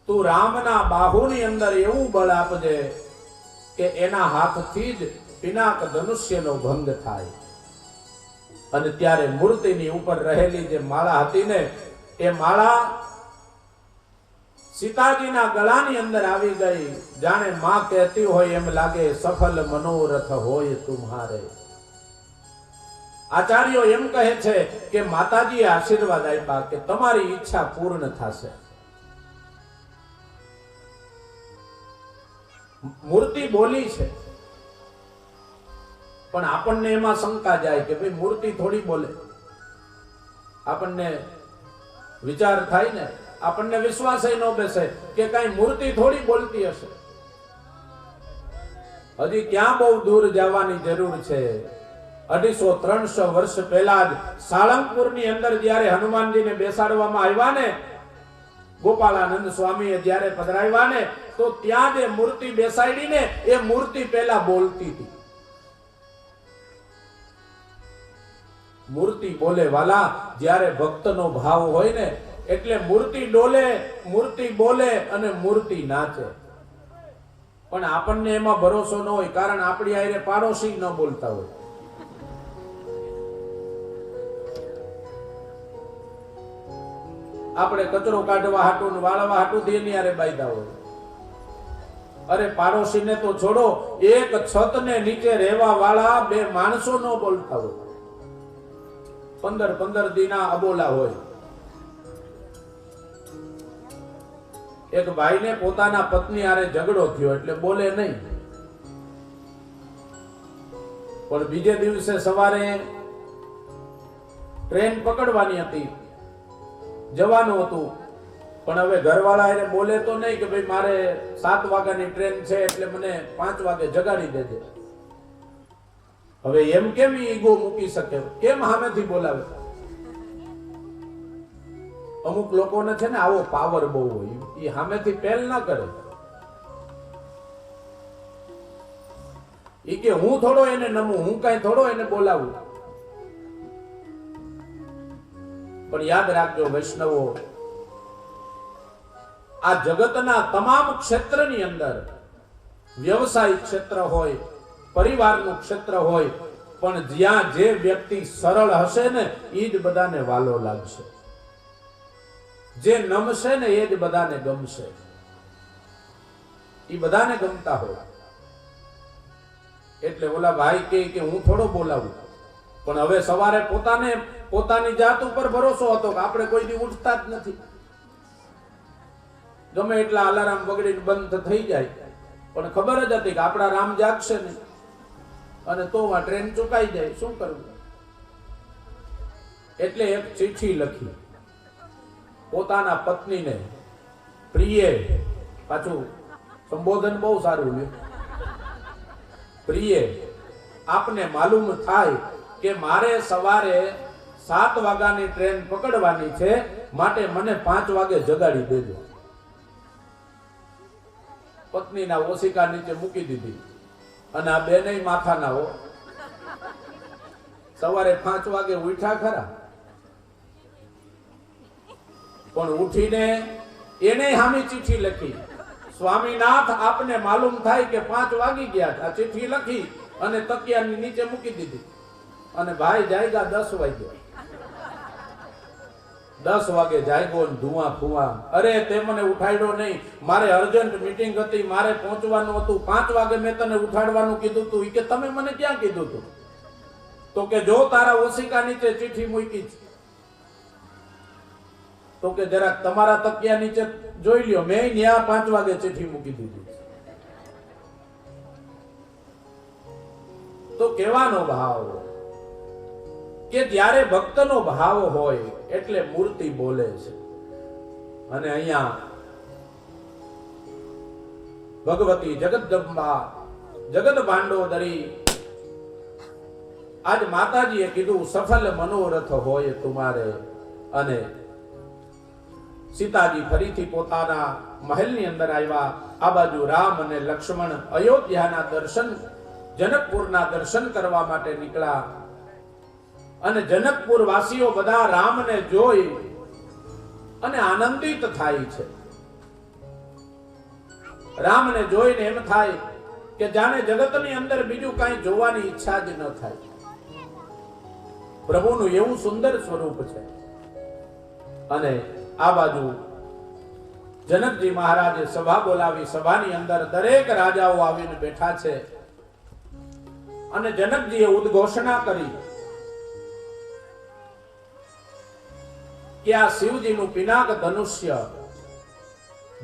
તું રામના બાહુની અંદર એવું બળ આપજે કે એના હાથથી જ પિનાક ધનુષ્યનો ભંગ થાય. અને ત્યારે મૂર્તિની ઉપર રહેલી જે માળા હતી ને, એ માળા સીતાજીના ગળાની અંદર આવી ગઈ. જાણે માં કહેતી હોય એમ લાગે, સફલ મનોરથ હોય તુમ્હારે. આચાર્યો એમ કહે છે કે માતાજીએ આશીર્વાદ આપ્યા કે તમારી ઈચ્છા પૂર્ણ થશે. મૂર્તિ બોલી છે, પણ આપણને એમાં શંકા જાય કે ભાઈ મૂર્તિ થોડી બોલે. આપણને વિચાર થાય ને, આપણને વિશ્વાસ ન બેસે કે કઈ મૂર્તિ થોડી બોલતી હશે. હજી ક્યાં બહુ દૂર જવાની જરૂર છે. 250-300 વર્ષ પહેલા જ સાળંગપુરની અંદર જ્યારે હનુમાનજીને બેસાડવામાં આવ્યા ને, ગોપાળાનંદ સ્વામીએ જ્યારે પધરાવ્યા ને, તો ત્યાં જે મૂર્તિ બેસાડી ને, એ મૂર્તિ પહેલા બોલતી હતી. મૂર્તિ બોલે વાલા, જ્યારે ભક્તનો ભાવ હોય ને, એટલે મૂર્તિ ડોલે, મૂર્તિ બોલે અને મૂર્તિ નાચે. પણ આપણને એમાં ભરોસો ન હોય, કારણ આપણી આયરે પાડોશી ન બોલતા હોય. આપણે કચરો કાઢવા હાટું ને વાળવા હાટું દેની આરે બાયદા હોય. અરે પાડોશીને તો છોડો, એક છતને નીચે રહેવા વાળા બે માણસો ન બોલતા હોય. 15 દીના અબોલા હોય. એક ભાઈને પોતાના પત્ની હારે ઝઘડો થયો એટલે બોલે નહીં, પણ બીજે દિવસે સવારે ટ્રેન પકડવાની હતી, જવાનું હતું, પણ હવે ઘરવાળા એને બોલે તો નહીં કે ભાઈ મારે 7 વાગ્યાની ટ્રેન છે એટલે મને 5 વાગે જગાડી દેજે. હવે એમ કેમ ઈગો મૂકી શકે? કેમ સામેથી બોલાવે? અમુક લોકોને છે ને આવો પાવર બહુ હોય, એ સામેથી પહેલ ના કરે. ઈ કે હું થોડો એને નમું, હું કઈ થોડો એને બોલાવું. પણ યાદ રાખજો વૈષ્ણવો, આ જગતના તમામ ક્ષેત્રની અંદર, વ્યવસાયિક ક્ષેત્ર હોય, પરિવારનું ક્ષેત્ર હોય, પણ જ્યાં જે વ્યક્તિ સરળ હશે ને, એ જ બધાને વાલો લાગશે. જે નમશે ને એ જ બધાને ગમશે, એ બધાને ગમતા હોય. એટલે ઓલા ભાઈ કે હું થોડો બોલાવું, પણ હવે સવારે પોતાની જાત ઉપર ભરોસો હતો કે આપણે કોઈ દી ઉઠતા જ નથી. ગમે એટલા અલાર્મ વગડીને બંધ થઈ જાય, પણ ખબર જ હતી કે આપણા રામ જાગશે નહીં, અને તો આ ટ્રેન ચૂકાઈ જાય. શું કરવું? એટલે એક ચિઠ્ઠી લખી પોતાના પત્નીને, પ્રિય, પાછું સંબોધન બહુ સારું લ્યો, પ્રિય, આપને માલુમ થાય કે મારે સવારે 7 વાગ્યાની ટ્રેન પકડવાની છે, માટે મને 5 વાગે જગાડી દેજો. પત્નીના ઓશિકા નીચે મૂકી દીધી, અને આ બેનેય માથાના હો. સવારે 5 વાગે ઉઠ્યા ખરા, પણ ઉઠીને એને સામી ચિઠ્ઠી લખી, સ્વામીનાથ આપને માલુમ થાય કે 5 વાગી ગયા. આ ચિઠ્ઠી લખી અને તકિયાની નીચે મૂકી દીધી, અને ભાઈ જાયગા 10 વાગ્યા. 10 વાગે જાયગો ને ધુઆ ફુવા. અરે તે મને ઉઠાડ્યો નહીં, મારે અર્જન્ટ મીટિંગ હતી, મારે પહોંચવાનું હતું. 5 વાગે મેં તને ઉઠાડવાનું કીધું તું. કે તમે મને ક્યાં કીધું તું? તો કે જો તારા ઓશિકા નીચે ચિઠ્ઠી મૂકી છે, તો કે જરાક તમારા તકિયા નીચે જોઈ લ્યો, મેં ત્યાં 5 વાગે ચિઠ્ઠી મૂકી દીધી. તો કેવાનો ભાવ કે જ્યારે ભક્તનો ભાવ હોય એટલે મૂર્તિ બોલે છે. અને અહીંયા ભગવતી જગદંબા જગત ભાંડોદરી, આજ માતાજીએ કીધું સફળ મનોરથ હોય તુમારે. અને સીતાજી ફરીથી પોતાના મહેલની અંદર આવ્યા. આ બાજુ રામ અને લક્ષ્મણ અયોધ્યાના દર્શન, જનકપુરના દર્શન કરવા માટે નીકળ્યા. અને જનકપુર વાસીઓ બધા રામને જોઈ અને આનંદિત થાય છે. રામને જોઈને એમ થાય કે જાણે જગતની અંદર બીજું કાંઈ જોવાની ઈચ્છા જ ન થાય. પ્રભુનું એવું સુંદર સ્વરૂપ છે. અને આ બાજુ જનકજી મહારાજે સભા બોલાવી. સભાની અંદર દરેક રાજાઓ આવીને બેઠા છે. અને જનકજીએ ઉદ્ઘોષણા કરી કે આ શિવજીનું પિનાક ધનુષ્ય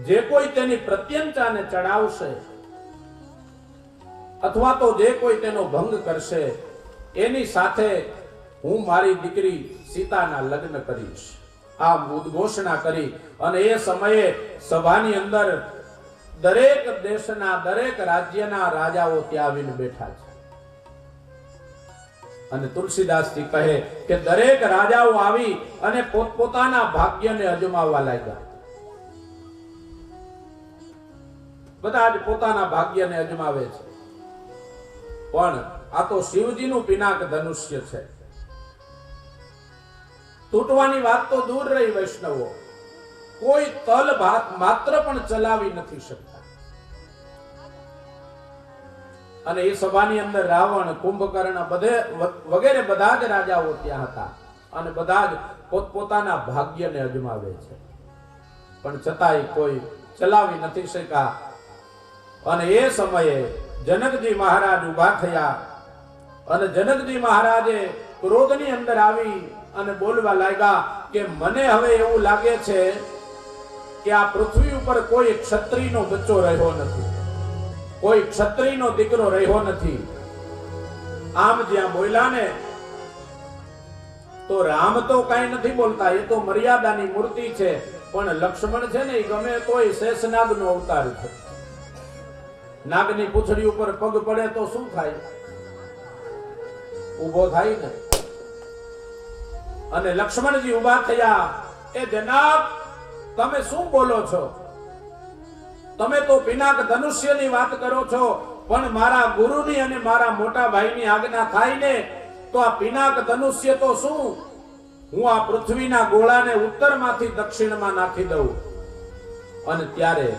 જે કોઈ તેની પ્રત્યંચાને ચડાવશે અથવા તો જે કોઈ તેનો ભંગ કરશે, એની સાથે હું મારી દીકરી સીતાના લગ્ન કરીશ. આ ઉદ્ઘોષણા કરી. અને એ સમયે સભાની અંદર દરેક દેશના, દરેક રાજ્યના રાજાઓ ત્યાં આવીને બેઠા છે. અને તુલસીદાસજી કહે કે દરેક રાજાઓ આવી અને પોતપોતાના ભાગ્યને અજમાવવા લાગ્યા. બધા જ પોતાના ભાગ્યને અજમાવે છે. પણ આ તો શિવજીનું પિનાક ધનુષ્ય છે. તૂટવાની વાત તો દૂર રહી, વૈષ્ણવો કોઈ તલ ભાત માત્ર પણ ચલાવી નથી શકતા. અને એ સભાની અંદર રાવણ, કુંભકર્ણ વગેરે બધા જ રાજાઓ ત્યાં હતા. અને બધા જ પોતપોતાના ભાગ્યને અજમાવે છે, પણ છતાંય કોઈ ચલાવી નથી શક્યા. અને એ સમયે જનકજી મહારાજ ઉભા થયા. અને જનકજી મહારાજે ક્રોધની અંદર આવી અને બોલવા લાગ્યા કે મને હવે એવું લાગે છે કે આ પૃથ્વી ઉપર કોઈ ક્ષત્રિયનો બચ્ચો રહ્યો નથી, કોઈ ક્ષત્રિયનો દીકરો રહ્યો નથી. આમ જ્યાં બોલ્યા ને, તો રામ તો કઈ નથી બોલતા, એ તો મર્યાદાની મૂર્તિ છે. પણ લક્ષ્મણ છે ને, એ ગમે તોય શેષનાગનો અવતાર છે. નાગની પૂંછડી ઉપર પગ પડે તો શું થાય? ઊભો થાય ને. અને લક્ષ્મણજી ઉભા થયા. એ જનાબ, તમે શું બોલો છો? તમે તો પિનાક ધનુષ્યની વાત કરો છો, પણ મારા ગુરુની અને મારા મોટા ભાઈની આજ્ઞા થાય ને, તો આ પિનાક ધનુષ્ય તો શું, હું આ પૃથ્વીના ગોળાને ઉત્તરમાંથી દક્ષિણમાં નાખી દઉં. અને ત્યારે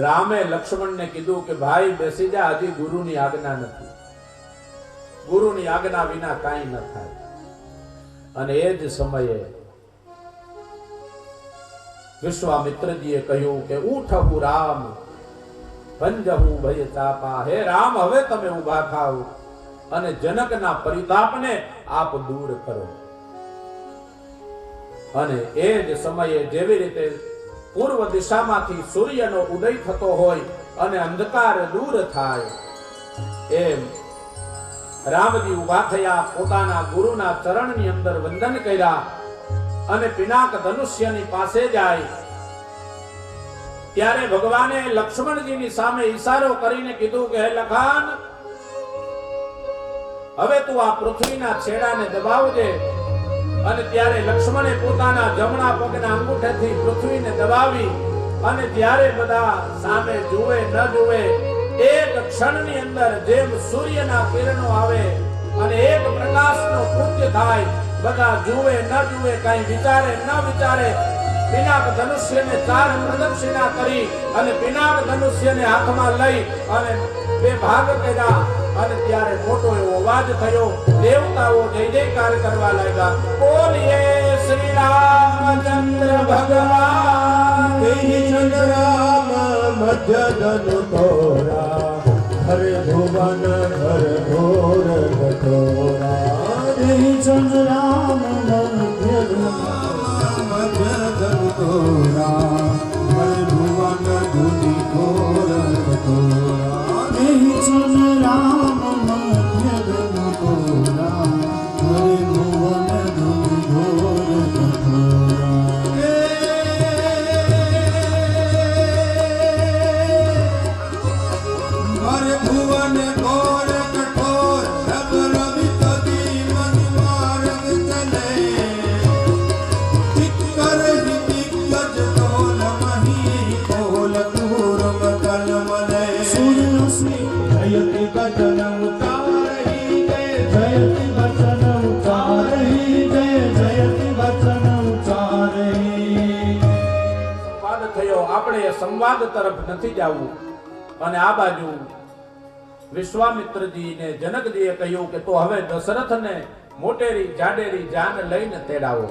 રામે લક્ષ્મણને કીધું કે ભાઈ બેસી જા, હજી ગુરુની આજ્ઞા નથી. ગુરુની આજ્ઞા વિના કાંઈ ન થાય. અને એ જ સમયે વિશ્વામિત્રજીએ કહ્યું કે ઉઠહુ રામ ભંજહુ ભય ચાપા. હે રામ, હવે તમે ઊભા થાઓ અને જનકના પરિતાપને આપ દૂર કરો. અને એ જ સમયે જેવી રીતે પૂર્વ દિશામાંથી સૂર્યનો ઉદય થતો હોય અને અંધકાર દૂર થાય, એમ રામજી ઊભા થયા, પોતાના ગુરુના ચરણની અંદર વંદન કર્યા અને પિનાક ધનુષ્યની પાસે જાય. ત્યારે ભગવાને લક્ષ્મણજીની સામે ઈશારો કરીને કીધું કે હે લખાન, હવે તું આ પૃથ્વીના છેડાને દબાવજે. અને ત્યારે લક્ષ્મણે પોતાના જમણા પગના અંગૂઠેથી પૃથ્વીને દબાવી અને જ્યારે બધા સામે જુએ ન જુએ, એક ક્ષણની અંદર જેમ સૂર્યના કિરણો આવે અને એક પ્રકાશનો પુંજ થાય, બધા જુએ ન જુએ, કઈ વિચારે ન વિચારે, પિનાક ધનુષ્યને 4 પ્રદક્ષિણા કરી અને પિનાક ધનુષ્યને હાથમાં લઈ અને 2 ભાગ કર્યા. અને ત્યારે મોટો એવો અવાજ થયો, દેવતાઓ જય જયકાર કરવા લાગ્યા. બોલીએ શ્રી રામચંદ્ર ભગવાન. રામ મધ્ય ધનુ તોરા, હરે ભુવન હર ઘોર કઠોરા. ચંદ્ર રામ મધ્ય ધનુ તોરા, હરે ભુવન ધુનિ ઘોર કઠોરા. ચંદ્ર રામ મધ્ય ધનુ તોરા, હરે ભુવન ધુનિ ઘોર કઠોરા. હરે ભુવન ઘોર કઠોર, રબ રવિ તદી મન માર્ગ ચલે. ધિક્કર દિગ્ગજ તોલ મહી તોલ કૂર્મ કલ મલે. સૂર્યશ્રી જયતિ વચન ઉતારહી જય, જયતિ વચન ઉતારહી જય, જયતિ વચન ઉતારહી. સંવાદ થયો. આપણે એ સંવાદ તરફ નથી જવું. અને આ બાજુ વિશ્વામિત્રજીને જનકજીએ કહ્યું કે તો હવે દશરથને મોટેરી જાડેરી જાન લઈને તેડાવો.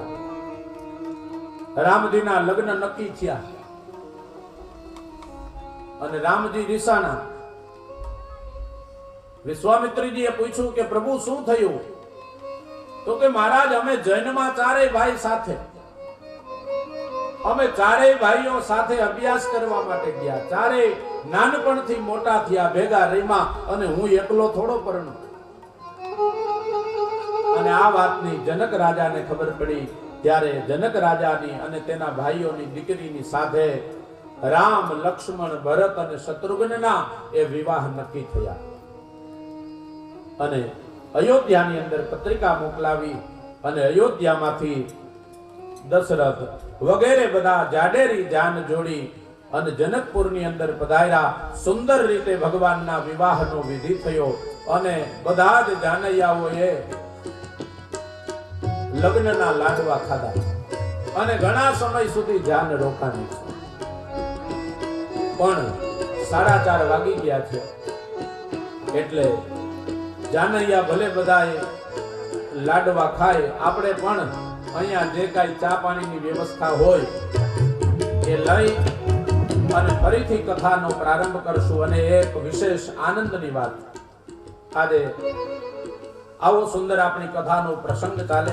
રામજીના લગ્ન નક્કી થયા અને રામજી રીસાણા. વિશ્વામિત્રજીએ પૂછ્યું કે પ્રભુ શું થયું? તો કે મહારાજ, અમે જૈનમાં 4 ભાઈ સાથે, અમે 4 ભાઈઓ સાથે અભ્યાસ કરવા માટે ગયા. 4 નાનપણથી મોટા થયા, ભેગા રહીમાં, અને હું એકલો થોડો પરણો. અને આ વાતની જનક રાજાને ખબર પડી. ત્યારે જનક રાજાની અને તેના ભાઈઓની દીકરીની સાથે રામ, લક્ષ્મણ, ભરત અને શત્રુઘ્નના એ વિવાહ નક્કી થયા. અને અયોધ્યાની અંદર પત્રિકા મોકલાવી અને અયોધ્યામાંથી દશરથ વગેરે બધા જાડેરી જાન જોડી અને જનકપુરની અંદર પધાર્યા. સુંદર રીતે ભગવાનના વિવાહનો વિધિ થયો અને બધા જ જાનૈયાઓએ લગ્નના લાડવા ખાધા અને ઘણા સમય સુધી જાન રોકાણી. પણ 4:30 વાગી ગયા છે એટલે જાનૈયા ભલે બધાએ લાડવા ખાય, આપણે પણ અહીંયા જે કાંઈ ચા પાણીની વ્યવસ્થા હોય એ લઈ અને ફરીથી કથાનો પ્રારંભ કરશું. અને એક વિશેષ આનંદની વાત, આજે આવો સુંદર આપણી કથાનો પ્રસંગ ચાલે